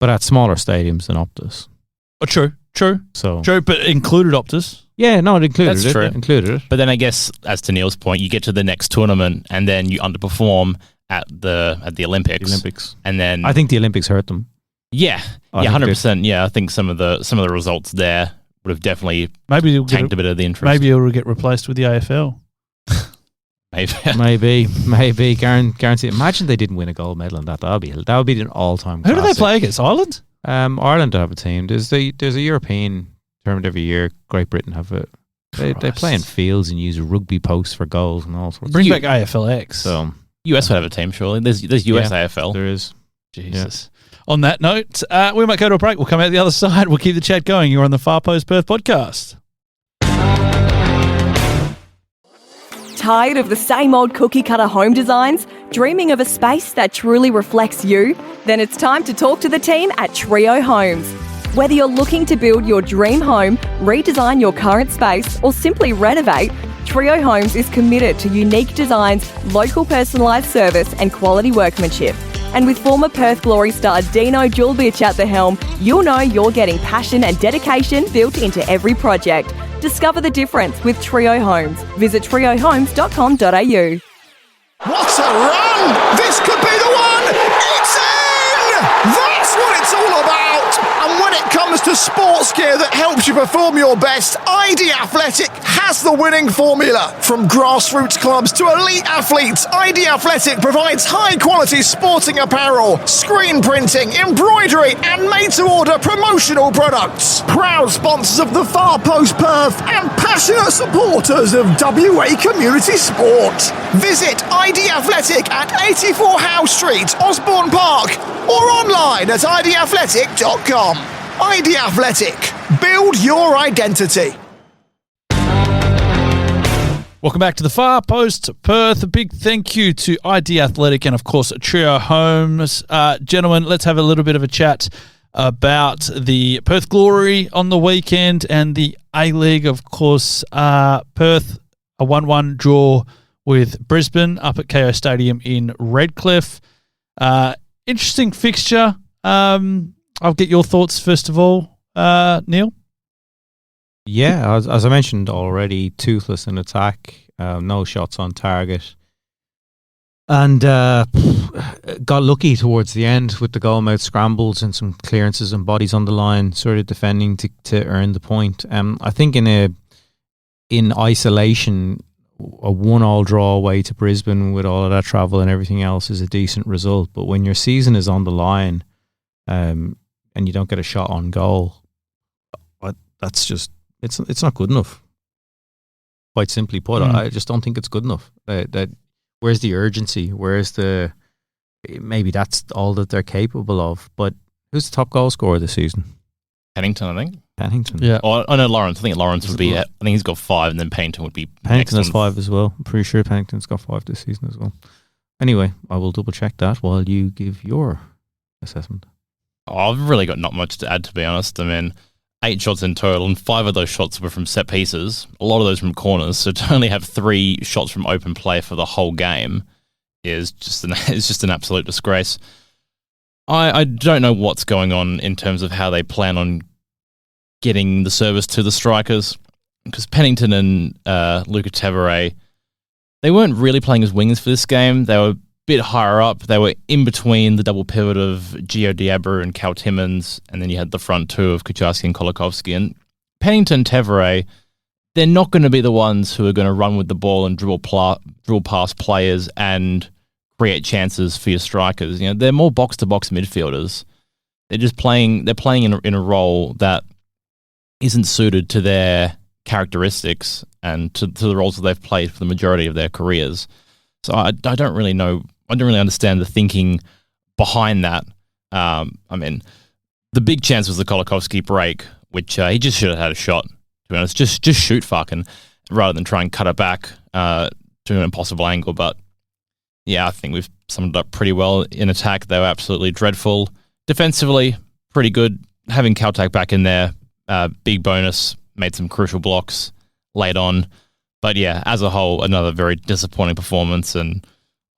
But at smaller stadiums than Optus. Oh, true, but included Optus. Yeah, no, it included That's it. true. It included it. But then I guess, as to Neil's point, you get to the next tournament and then you underperform at the Olympics. And then I think the Olympics hurt them. Yeah, 100%. Yeah, I think some of the results there would have definitely tanked a bit of the interest. Maybe it will get replaced with the AFL. Maybe, guarantee. Imagine they didn't win a gold medal in that. That would be an all-time. Who do they play against? Ireland? Ireland have a team. There's a European tournament every year. Great Britain have it. They play in fields and use rugby posts for goals and all sorts. Bring back AFLX. So US would have a team, surely. There's US AFL. There is. Jesus. Yeah. On that note, we might go to a break. We'll come out the other side. We'll keep the chat going. You're on the Far Post Perth podcast. Tired of the same old cookie-cutter home designs? Dreaming of a space that truly reflects you? Then it's time to talk to the team at Trio Homes. Whether you're looking to build your dream home, redesign your current space, or simply renovate, Trio Homes is committed to unique designs, local personalised service and quality workmanship. And with former Perth Glory star Dino Julbich at the helm, you'll know you're getting passion and dedication built into every project. Discover the difference with Trio Homes. Visit triohomes.com.au. What a run! This could be the one! It's in! That's what it's all about! And when it comes comes to sports gear that helps you perform your best, ID Athletic has the winning formula. From grassroots clubs to elite athletes, ID Athletic provides high-quality sporting apparel, screen printing, embroidery, and made-to-order promotional products. Proud sponsors of the Far Post Perth and passionate supporters of WA community sport. Visit ID Athletic at 84 Howe Street, Osborne Park, or online at idathletic.com. ID Athletic. Build your identity. Welcome back to the Far Post Perth. A big thank you to ID Athletic and, of course, Trio Homes. Gentlemen, let's have a little bit of a chat about the Perth Glory on the weekend and the A-League. Of course, Perth, a 1-1 draw with Brisbane up at KO Stadium in Redcliffe. Interesting fixture. I'll get your thoughts first of all, Neil. Yeah, as I mentioned already, toothless in attack, no shots on target. And got lucky towards the end with the goal-mouth scrambles and some clearances and bodies on the line, sort of defending to earn the point. I think in isolation, a 1-1 draw away to Brisbane with all of that travel and everything else is a decent result. But when your season is on the line and you don't get a shot on goal, that's just it's not good enough. Quite simply put, I just don't think it's good enough. That where's the urgency? Where's the maybe that's all that they're capable of? But who's the top goal scorer this season? Pennington, I think. Pennington. Yeah. Oh, I know Lawrence. I think Lawrence would be. I think he's got 5, and then Pennington would be. Pennington has 5 as well. I'm pretty sure Pennington's got 5 this season as well. Anyway, I will double check that while you give your assessment. Oh, I've really got not much to add, to be honest. I mean, 8 shots in total, and 5 of those shots were from set pieces. A lot of those from corners. So to only have 3 shots from open play for the whole game is just an absolute disgrace. I don't know what's going on in terms of how they plan on getting the service to the strikers, because Pennington and Luca Tevere, they weren't really playing as wingers for this game. They were a bit higher up. They were in between the double pivot of Gio Diabra and Cal Timmins, and then you had the front two of Kucharski and Kolakovsky. And Pennington, Tevere, they're not going to be the ones who are going to run with the ball and dribble past players and create chances for your strikers. You know, they're more box-to-box midfielders. They're just playing. They're playing in a role that isn't suited to their characteristics and to the roles that they've played for the majority of their careers. So I don't really know. I don't really understand the thinking behind that. I mean, the big chance was the Kolakovsky break, which he just should have had a shot. To be honest, just shoot fucking rather than try and cut it back to an impossible angle. But yeah, I think we've summed it up pretty well. In attack, they were absolutely dreadful. Defensively, pretty good. Having Kaltak back in there, big bonus. Made some crucial blocks late on. But yeah, as a whole, another very disappointing performance, and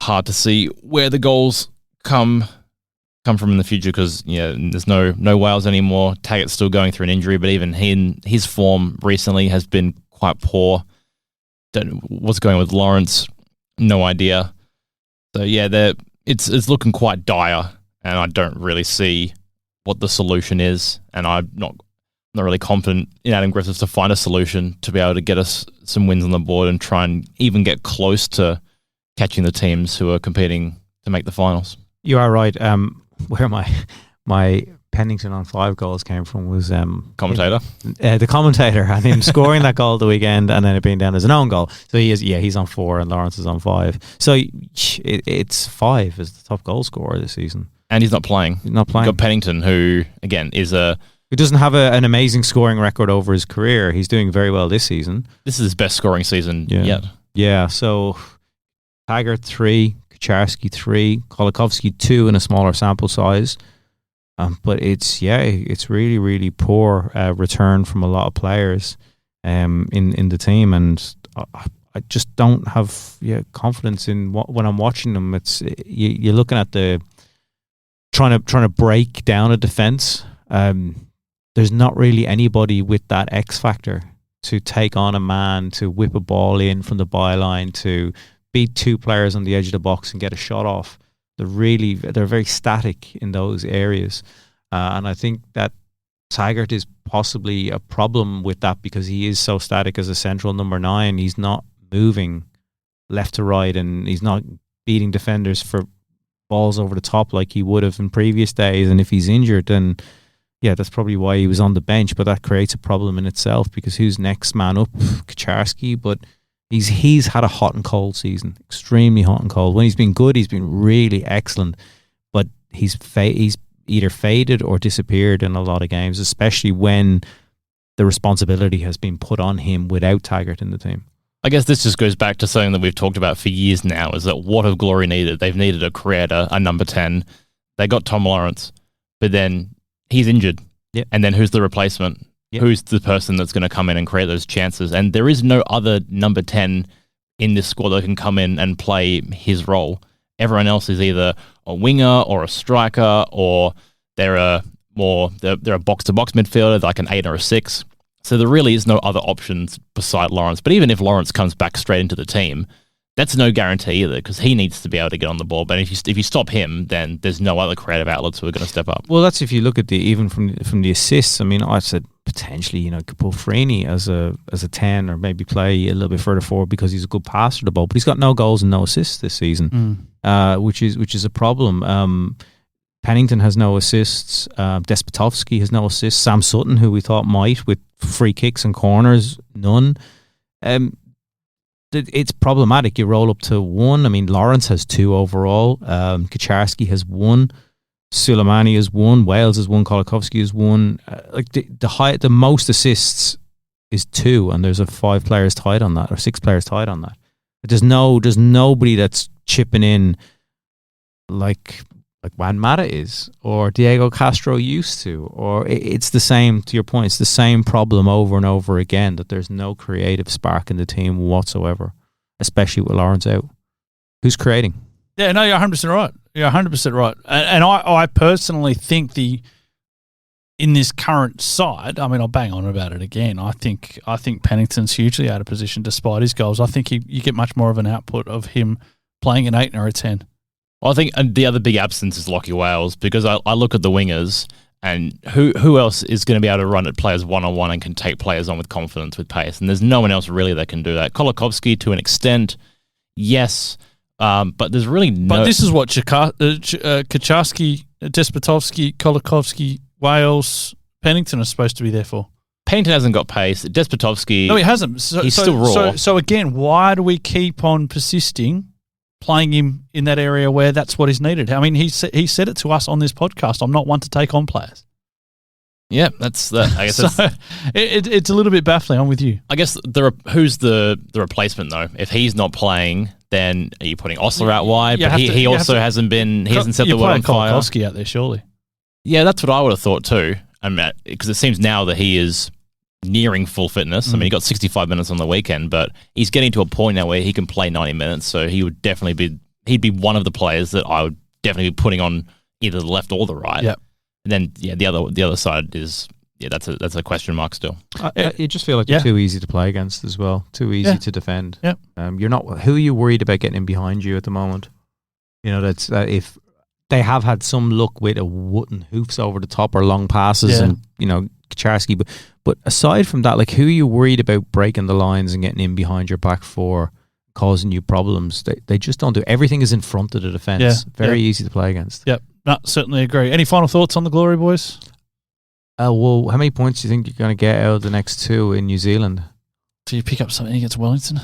hard to see where the goals come from in the future, because there's no Wales anymore. Taggart's still going through an injury, but even his form recently has been quite poor. What's going on with Lawrence? No idea. So yeah, it's looking quite dire, and I don't really see what the solution is, and I'm not really confident in Adam Griffiths to find a solution to be able to get us some wins on the board and try and even get close to catching the teams who are competing to make the finals. You are right. Where my Pennington on 5 goals came from was commentator, the commentator, and him scoring that goal the weekend, and then it being down as an own goal. So he's on 4 and Lawrence is on 5. So it's 5 as the top goal scorer this season, and he's not playing. He's not playing. You've got Pennington, who again who doesn't have an amazing scoring record over his career. He's doing very well this season. This is his best scoring season yet. Yeah, so Taggart 3, Kucharski 3, Kolakovsky 2 in a smaller sample size. But it's really, really poor return from a lot of players in the team, and I just don't have confidence in when I'm watching them. It's you're looking at the trying to break down a defense. There's not really anybody with that X factor to take on a man, to whip a ball in from the byline, to beat 2 players on the edge of the box and get a shot off. They're very static in those areas. And I think that Taggart is possibly a problem with that because he is so static as a central number 9. He's not moving left to right, and he's not beating defenders for balls over the top like he would have in previous days. And if he's injured, then yeah, that's probably why he was on the bench. But that creates a problem in itself because who's next man up? Kaczarski, but he's had a hot and cold season, extremely hot and cold. When he's been good, he's been really excellent, but he's either faded or disappeared in a lot of games, especially when the responsibility has been put on him without Taggart in the team. I guess this just goes back to something that we've talked about for years now, is that what have Glory needed? They've needed a creator, a number 10. They got Tom Lawrence, but then he's injured. Yep. And then who's the replacement? Yep. Who's the person that's going to come in and create those chances? And there is no other number 10 in this squad that can come in and play his role. Everyone else is either a winger or a striker, or they're a box-to-box midfielder, like an 8 or a 6. So there really is no other options beside Lawrence. But even if Lawrence comes back straight into the team, that's no guarantee either, because he needs to be able to get on the ball. But if you stop him, then there's no other creative outlets who are going to step up. Well, that's if you look at even from the assists. I mean, I said potentially, you could put Freeney as a 10, or maybe play a little bit further forward because he's a good passer of the ball. But he's got no goals and no assists this season, which is a problem. Pennington has no assists. Despotovsky has no assists. Sam Sutton, who we thought might, with free kicks and corners, none. It's problematic. You roll up to 1. I mean, Lawrence has 2 overall. Kaczarski has 1. Suleimani has 1. Wales has 1. Kolakovsky has 1. The most assists is 2, and there's 5 players tied on that, or 6 players tied on that. But there's nobody that's chipping in like Juan Mata is, or Diego Castro used to, or it's the same, to your point, it's the same problem over and over again, that there's no creative spark in the team whatsoever, especially with Lawrence out. Who's creating? Yeah, no, you're 100% right. You're 100% right. And I personally think in this current side, I mean, I'll bang on about it again, I think Pennington's hugely out of position despite his goals. I think you get much more of an output of him playing an 8 or a 10. Well, I think the other big absence is Lachie Wales, because I look at the wingers, and who else is going to be able to run at players one-on-one and can take players on with confidence, with pace? And there's no one else really that can do that. Kolakovsky, to an extent, yes, but there's really no... But this is what Kaczarski, Despotovsky, Kolakovsky, Wales, Pennington are supposed to be there for. Pennington hasn't got pace. Despotovsky... No, he hasn't. He's still raw. So again, why do we keep on persisting playing him in that area where that's what is needed? I mean, he said it to us on this podcast. I'm not one to take on players. Yeah, that's that. I guess so it's a little bit baffling. I'm with you. I guess who's the replacement though? If he's not playing, then are you putting Osler out wide? But he also hasn't been. He hasn't set the world on fire. Kolakovsky out there, surely. Yeah, that's what I would have thought too. Because it seems now that he is nearing full fitness. I mean, he got 65 minutes on the weekend, but he's getting to a point now where he can play 90 minutes. So he would definitely he'd be one of the players that I would definitely be putting on either the left or the right. Yep. And then the other side is that's a question mark still. You just feel like they're too easy to play against as well. Too easy to defend. Yep. You're not. Who are you worried about getting in behind you at the moment? That's if they have had some luck with a wooden hoofs over the top or long passes, and Kaczarski, but aside from that, like, who are you worried about breaking the lines and getting in behind your back four, causing you problems? They just don't do. Everything is in front of the defence. Very easy to play against. Yep. No, certainly agree. Any final thoughts on the Glory boys? Well, how many points do you think you're going to get out of the next 2 in New Zealand? Do you pick up something against Wellington?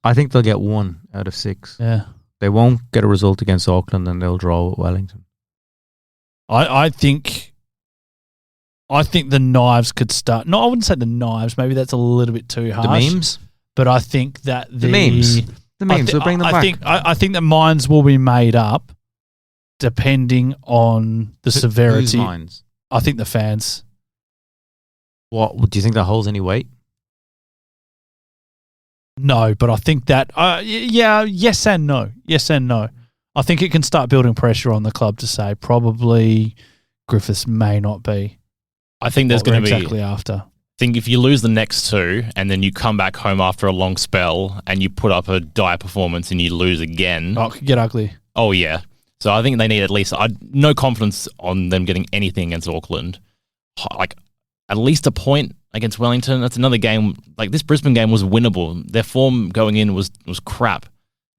I think they'll get 1 out of 6. Yeah. They won't get a result against Auckland, and they'll draw at Wellington. I think the knives could start. No, I wouldn't say the knives. Maybe that's a little bit too harsh. The memes? But I think that the memes. The memes, we'll bring them back. I think that minds will be made up depending on the severity. Whose minds? I think the fans. What do you think that holds any weight? No, but I think that yes and no. Yes and no. I think it can start building pressure on the club to say probably Griffiths may not be. I think there's going to be exactly after. I think if you lose the next 2 and then you come back home after a long spell and you put up a dire performance and you lose again, it could get ugly. Oh yeah. So I think they need at least no confidence on them getting anything against Auckland. Like at least a point against Wellington. That's another game. Like, this Brisbane game was winnable. Their form going in was crap.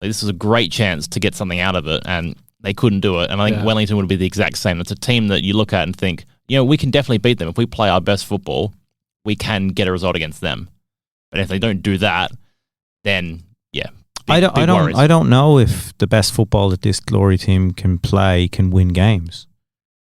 Like, this was a great chance to get something out of it, and they couldn't do it. And I think Wellington would be the exact same. It's a team that you look at and think, we can definitely beat them. If we play our best football, we can get a result against them. But if they don't do that, then I don't know if the best football that this Glory team can play can win games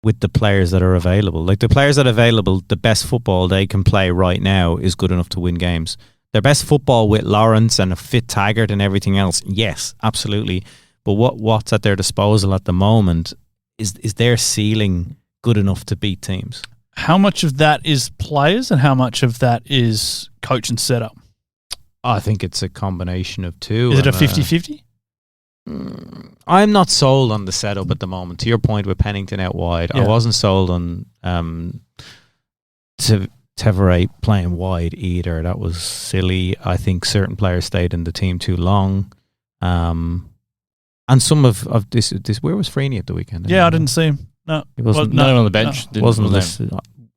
with the players that are available. Like, the players that are available, the best football they can play right now is good enough to win games. Their best football with Lawrence and a fit Taggart and everything else, yes, absolutely. But what's at their disposal at the moment is their ceiling good enough to beat teams? How much of that is players and how much of that is coach and setup? I think it's a combination of two. Is it a 50-50? I'm not sold on the setup at the moment. To your point with Pennington out wide, I wasn't sold on Tevere playing wide either. That was silly. I think certain players stayed in the team too long. And some of this, where was Freeney at the weekend? I didn't see him. No, he wasn't. Not on the bench. No. Wasn't listed.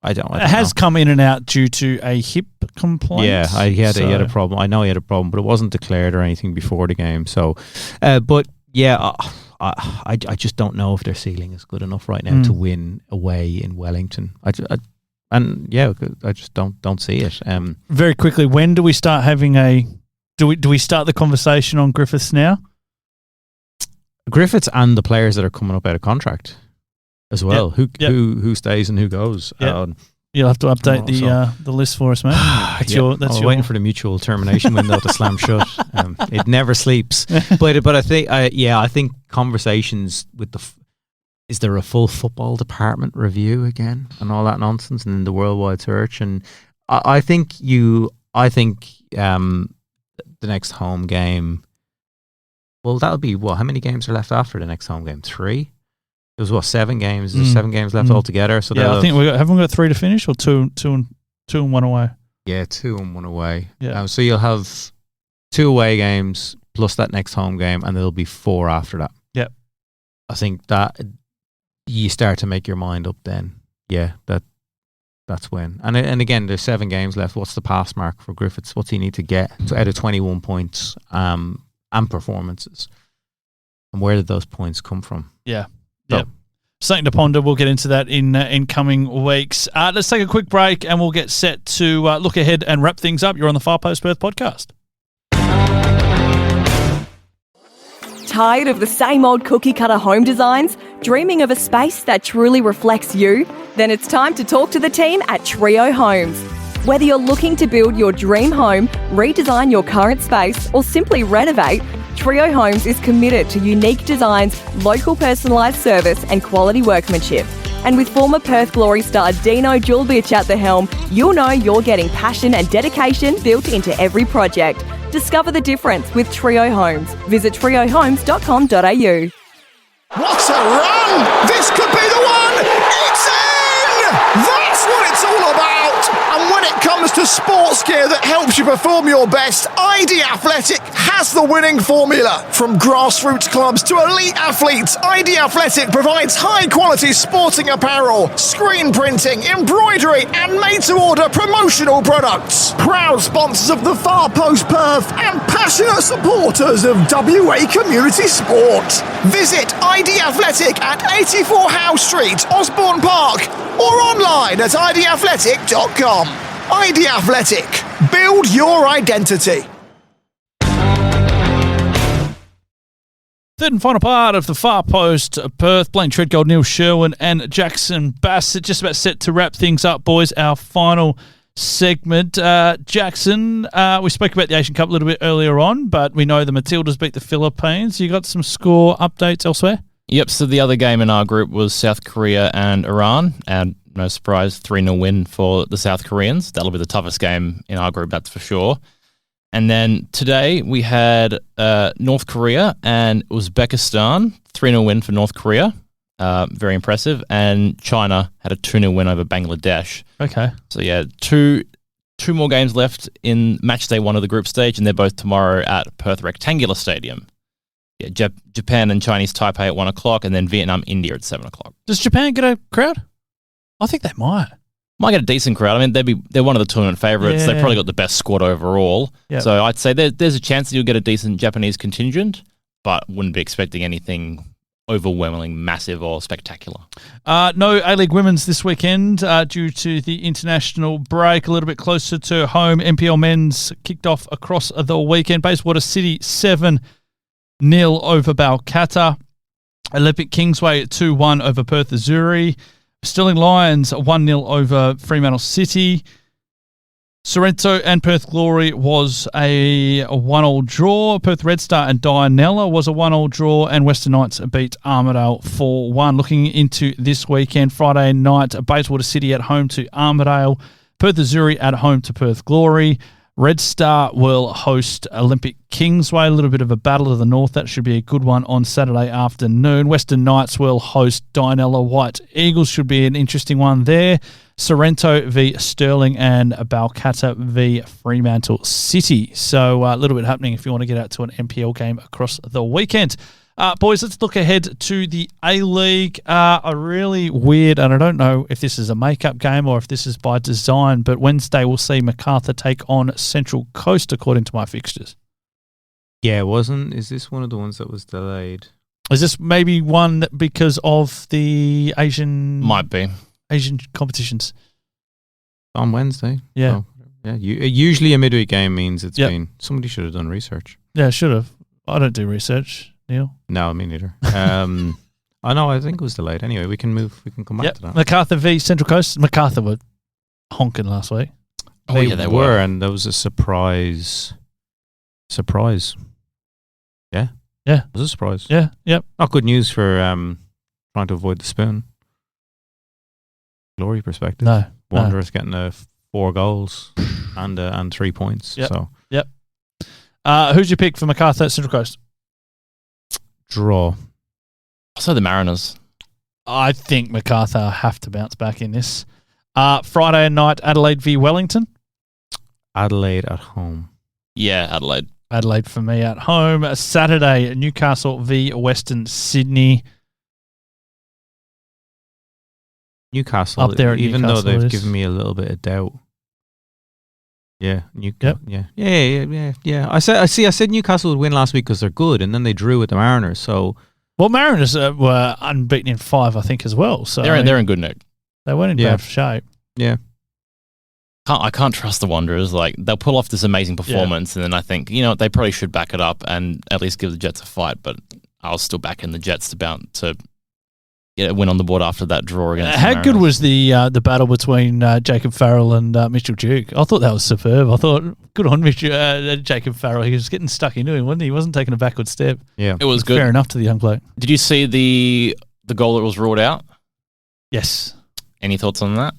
I don't it has come in and out due to a hip complaint. Yeah, he had a problem. I know he had a problem, but it wasn't declared or anything before the game. So, but yeah, I just don't know if their ceiling is good enough right now to win away in Wellington. I just don't see it. Very quickly, when do we start having do we start the conversation on Griffiths now? Griffiths and the players that are coming up out of contract as well. Who stays and who goes? You'll have to update the list for us, mate. That's waiting for the mutual termination window to slam shut. It never sleeps. But I think conversations with is there a full football department review again and all that nonsense and then the worldwide search? And I think the next home game. Well, that'll be how many games are left after the next home game? 3. There was 7 games. There's 7 games left altogether. So I think haven't we got 3 to finish, or two and 1 away? Yeah, 2 and 1 away. Yeah. So you'll have 2 away games plus that next home game, and there'll be 4 after that. Yep. I think that you start to make your mind up then. Yeah, that's when. And again, there's 7 games left. What's the pass mark for Griffiths? What's he need to get out of 21 points and performances? And where did those points come from? Yeah. Yeah. Something to ponder. We'll get into that in coming weeks. Let's take a quick break and we'll get set to look ahead and wrap things up. You're on the Far Post Perth podcast. Tired of the same old cookie cutter home designs? Dreaming of a space that truly reflects you? Then it's time to talk to the team at Trio Homes. Whether you're looking to build your dream home, redesign your current space, or simply renovate, Trio Homes is committed to unique designs, local personalised service and quality workmanship. And with former Perth Glory star Dino Julbich at the helm, you'll know you're getting passion and dedication built into every project. Discover the difference with Trio Homes. Visit triohomes.com.au. What a run! This could be the one! It's in! That's what it's all about! And when it comes to sports gear that helps you perform your best, ID Athletic has the winning formula. From grassroots clubs to elite athletes, ID Athletic provides high-quality sporting apparel, screen printing, embroidery, and made-to-order promotional products. Proud sponsors of the Far Post Perth and passionate supporters of WA community sport. Visit ID Athletic at 84 Howe Street, Osborne Park, or online at idathletic.com. ID Athletic. Build your identity. Third and final part of the Far Post Perth. Blayne Treadgold, Neil Sherwin and Jaxon Bassett. Just about set to wrap things up, boys. Our final segment. Jaxon, we spoke about the Asian Cup a little bit earlier on, but we know the Matildas beat the Philippines. You got some score updates elsewhere? Yep, so the other game in our group was South Korea and Iran, and no surprise, 3-0 win for the South Koreans. That'll be the toughest game in our group, that's for sure. And then today we had North Korea and Uzbekistan, 3-0 win for North Korea. Very impressive. And China had a 2-0 win over Bangladesh. Okay. So yeah, two more games left in match day 1 of the group stage, and they're both tomorrow at Perth Rectangular Stadium. Yeah, Japan and Chinese Taipei at 1 o'clock, and then Vietnam, India at 7 o'clock. Does Japan get a crowd? I think they might. Might get a decent crowd. I mean, they're one of the tournament favourites. Yeah. They've probably got the best squad overall. Yep. So I'd say there's a chance that you'll get a decent Japanese contingent, but wouldn't be expecting anything overwhelmingly massive or spectacular. No A-League Women's this weekend due to the international break. A little bit closer to home, NPL Men's kicked off across the weekend. Bayswater City 7-0 over Balcatta. Olympic Kingsway 2-1 over Perth Azuri. Stirling Lions 1-0 over Fremantle City. Sorrento and Perth Glory was a 1-1 draw. Perth Red Star and Dianella was a 1-1 draw. And Western Knights beat Armidale 4-1. Looking into this weekend, Friday night, Bayswater City at home to Armidale. Perth Azuri at home to Perth Glory. Red Star will host Olympic Kingsway, a little bit of a battle of the north. That should be a good one on Saturday afternoon. Western Knights will host Dianella White Eagles, should be an interesting one there. Sorrento v Stirling and Balcatta v Fremantle City. So a little bit happening if you want to get out to an NPL game across the weekend. Boys, let's look ahead to the A-League. A really weird, and I don't know if this is a make-up game or if this is by design, but Wednesday we'll see MacArthur take on Central Coast according to my fixtures. Yeah, is this one of the ones that was delayed? Is this maybe one because of the Asian competitions? On Wednesday. Yeah. So, yeah. Usually a midweek game means it's been... Somebody should have done research. Yeah, should have. I don't do research, Neil. No, me neither. I know, I think it was delayed. Anyway, we can come back to that. MacArthur v Central Coast. MacArthur were honking last week. They were, and there was a surprise. Yeah. Yeah. It was a surprise. Yeah, yep. Not good news for trying to avoid the spoon. Glory perspective. No. Wanderers getting 4 goals and 3 points. Yep. So Yep. Who'd you pick for MacArthur at Central Coast? Draw. Also the Mariners. I think MacArthur have to bounce back in this. Friday night, Adelaide v Wellington. Adelaide at home. Yeah, Adelaide. Adelaide for me at home. Saturday, Newcastle v Western Sydney. Newcastle, Up there at even Newcastle though they've is. given me a little bit of doubt. Yeah, Yep. Yeah. I said Newcastle would win last week because they're good, and then they drew with the Mariners. So, Well, Mariners were unbeaten in 5, I think, as well. So They're in good nick. They weren't in bad shape. yeah. I can't trust the Wanderers. Like, they'll pull off this amazing performance, and then I think, they probably should back it up and at least give the Jets a fight. But I'll still back in the Jets to get a win on the board after that draw against. How good was the battle between Jacob Farrell and Mitchell Duke? I thought that was superb. I thought, good on Jacob Farrell. He was getting stuck into him, wasn't he? He wasn't taking a backward step. Yeah. It was good. Fair enough to the young bloke. Did you see the goal that was ruled out? Yes. Any thoughts on that?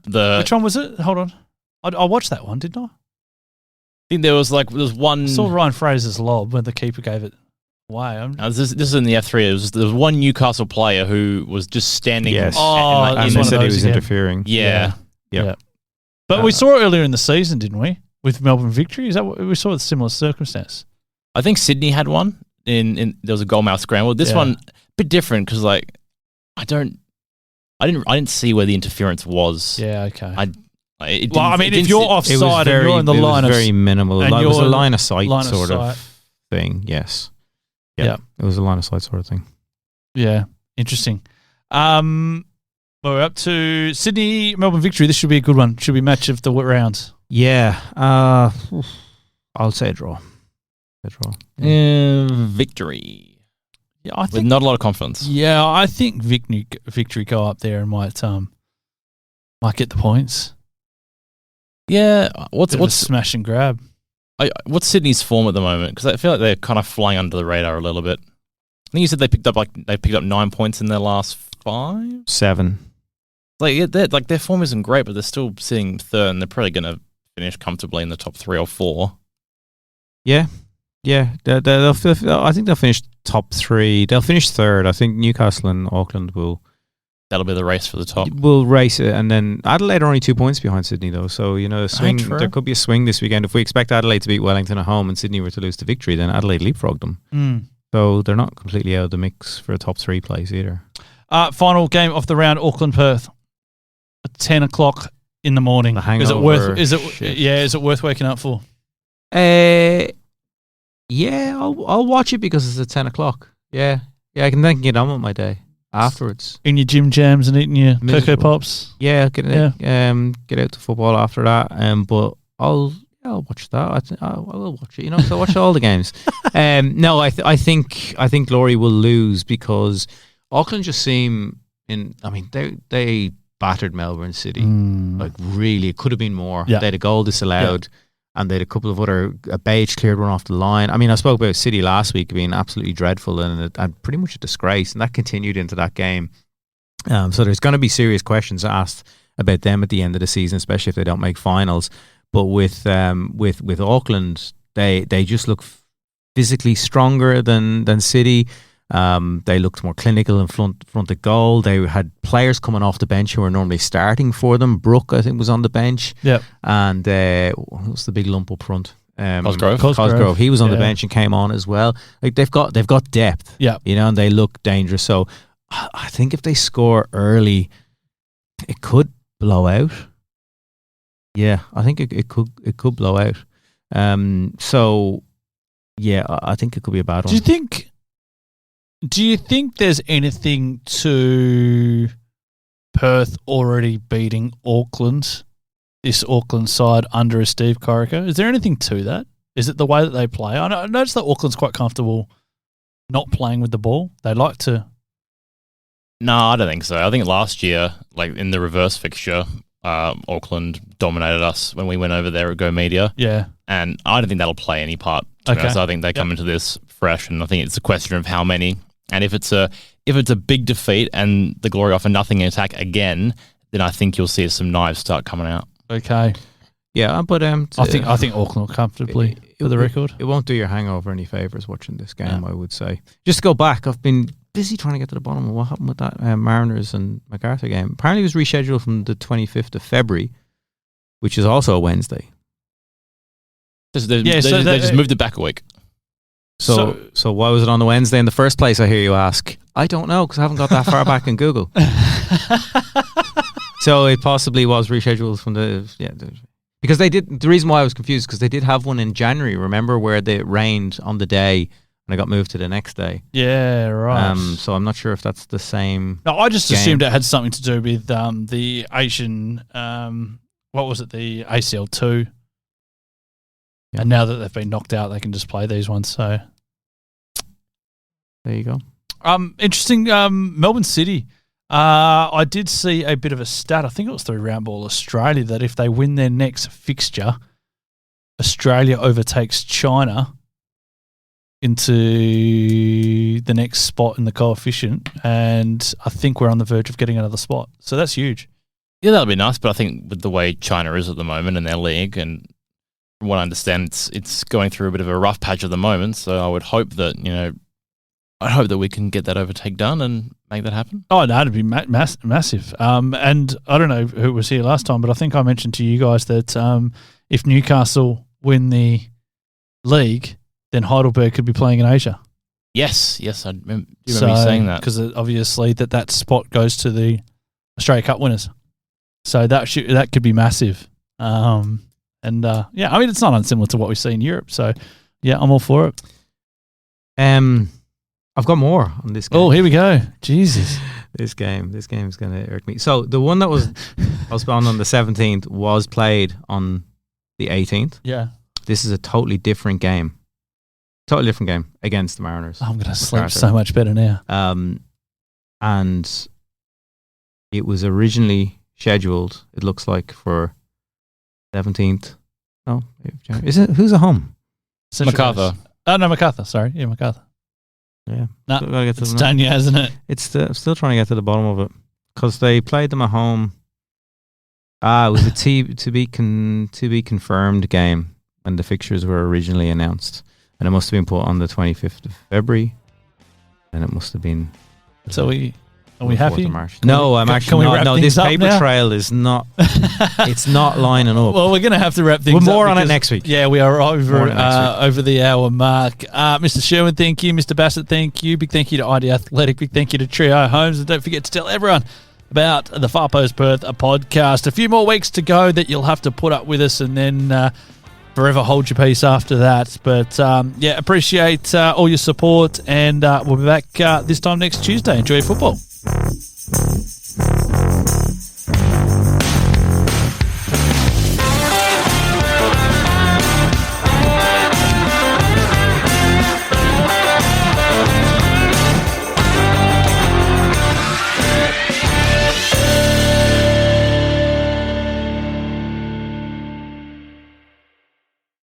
The Which one was it? Hold on. I watched that one, didn't I? I think there was one. I saw Ryan Fraser's lob when the keeper gave it away. This is in the F3. There was one Newcastle player who was just standing. Yes. Oh, And He's they one of said he those was again. interfering. Yeah. Yeah. But we saw it earlier in the season, didn't we? With Melbourne Victory. Is that what we saw? A similar circumstance. I think Sydney had one. There was a goal mouth scramble. This one a bit different because I didn't see where the interference was. Yeah. Okay. If you're offside and you're in the line it of was very minimal. and It was a you're line of sight line of sort sight. of thing. Yes. Yeah. It was a line of sight sort of thing. Yeah, interesting. Well, we're up to Sydney, Melbourne Victory. This should be a good one. Should be match of the rounds. Yeah. I'll say a draw. Victory. Yeah, I With think. not a lot of confidence. Yeah, I think Victory go up there and might get the points. Yeah. Bit of a smash and grab? What's Sydney's form at the moment? Because I feel like they're kind of flying under the radar a little bit. I think you said they picked up 9 points in their last 5. 7. Their form isn't great, but they're still sitting third, and they're probably going to finish comfortably in the top 3 or 4. Yeah. I think they'll finish top 3. They'll finish third. I think Newcastle and Auckland That'll be the race for the top. will race it, and then Adelaide are only 2 points behind Sydney though. So a swing. true. There could be a swing this weekend. If we expect Adelaide to beat Wellington at home and Sydney were to lose to Victory, then Adelaide leapfrogged them. So they're not completely out of the mix for a top 3 place either. Final game of the round, Auckland-Perth. At 10 o'clock in the morning. The hangover. Is it worth waking up for? Yeah, I'll watch it because it's at 10 o'clock. Yeah, I can then get on with my day afterwards. In your gym jams and eating your Miserable. Cocoa Pops. Yeah, get out to football after that. But I'll watch that. I will watch it. So I watch all the games. No, I think Glory will lose because Auckland just seem they battered Melbourne City. Like really, it could have been more. Yeah. They had a goal disallowed. Yeah. And they had a couple of a beige cleared one off the line. I mean, I spoke about City last week being absolutely dreadful and pretty much a disgrace, and that continued into that game. So there's going to be serious questions asked about them at the end of the season, especially if they don't make finals. But with Auckland, they just look physically stronger than City. They looked more clinical in front of goal. They had players coming off the bench who were normally starting for them. Brooke, I think, was on the bench. Yeah. And what's the big lump up front? Cosgrove. He was on the bench and came on as well. Like they've got depth. Yeah. And they look dangerous. So I think if they score early, it could blow out. Yeah, I think it could blow out. So yeah, I think it could be a bad one. Do you think there's anything to Perth already beating Auckland, this Auckland side under a Steve Corica? Is there anything to that? Is it the way that they play? I noticed that Auckland's quite comfortable not playing with the ball. They like to. No, I don't think so. I think last year, like in the reverse fixture, Auckland dominated us when we went over there at Go Media. Yeah. And I don't think that'll play any part. So I think they come into this fresh, and I think it's a question of how many. And if it's a big defeat and the Glory offer nothing in attack again, then I think you'll see some knives start coming out. Okay. Yeah, but I think Auckland will comfortably for the record. It won't do your hangover any favours watching this game, I would say. Just to go back, I've been busy trying to get to the bottom of what happened with that Mariners and MacArthur game. Apparently it was rescheduled from the 25th of February, which is also a Wednesday. They just moved it back a week. So why was it on the Wednesday in the first place, I hear you ask? I don't know, because I haven't got that far back in Google. So it possibly was rescheduled from because they did. The reason why I was confused because they did have one in January. Remember where it rained on the day and it got moved to the next day. Yeah, right. So I'm not sure if that's the same. No, I just assumed it had something to do with the Asian. What was it? The ACL2. Yeah. And now that they've been knocked out, they can just play these ones. So there you go. Interesting. Melbourne City. I did see a bit of a stat. I think it was through Roundball Australia that if they win their next fixture, Australia overtakes China into the next spot in the coefficient, and I think we're on the verge of getting another spot. So that's huge. Yeah, that'll be nice. But I think with the way China is at the moment in their league, and from what I understand, it's going through a bit of a rough patch at the moment. So I would hope that we can get that overtake done and make that happen. Oh, no, it'd be massive. And I don't know who was here last time, but I think I mentioned to you guys that if Newcastle win the league, then Heidelberg could be playing in Asia. Yes, I remember you saying that. Because obviously that spot goes to the Australia Cup winners. So that could be massive. It's not unsimilar to what we see in Europe. So, yeah, I'm all for it. I've got more on this game. Oh, here we go. Jesus. This game is going to irk me. So the one that was postponed on the 17th was played on the 18th. Yeah. This is a totally different game. Totally different game against the Mariners. I'm going to sleep so much better now. And it was originally scheduled, it looks like, for 17th. No, is it? Who's at home? MacArthur. Oh, no, MacArthur. Sorry. Yeah, MacArthur. Yeah. No, it's Tanya, isn't it? I'm still trying to get to the bottom of it because they played them at home. It was a to be confirmed game when the fixtures were originally announced, and it must have been put on the 25th of February, and it must have been. So we Are we happy? No, I'm actually not. No, this paper now? trail is not. It's not lining up. Well, we're going to have to wrap things up. More on it next week. Yeah, we are over the hour mark. Mr. Sherwin, thank you. Mr. Bassett, thank you. Big thank you to ID Athletic. Big thank you to Trio Homes. And don't forget to tell everyone about the Far Post Perth podcast. A few more weeks to go that you'll have to put up with us, and then forever hold your peace after that. But appreciate all your support, and we'll be back this time next Tuesday. Enjoy your football.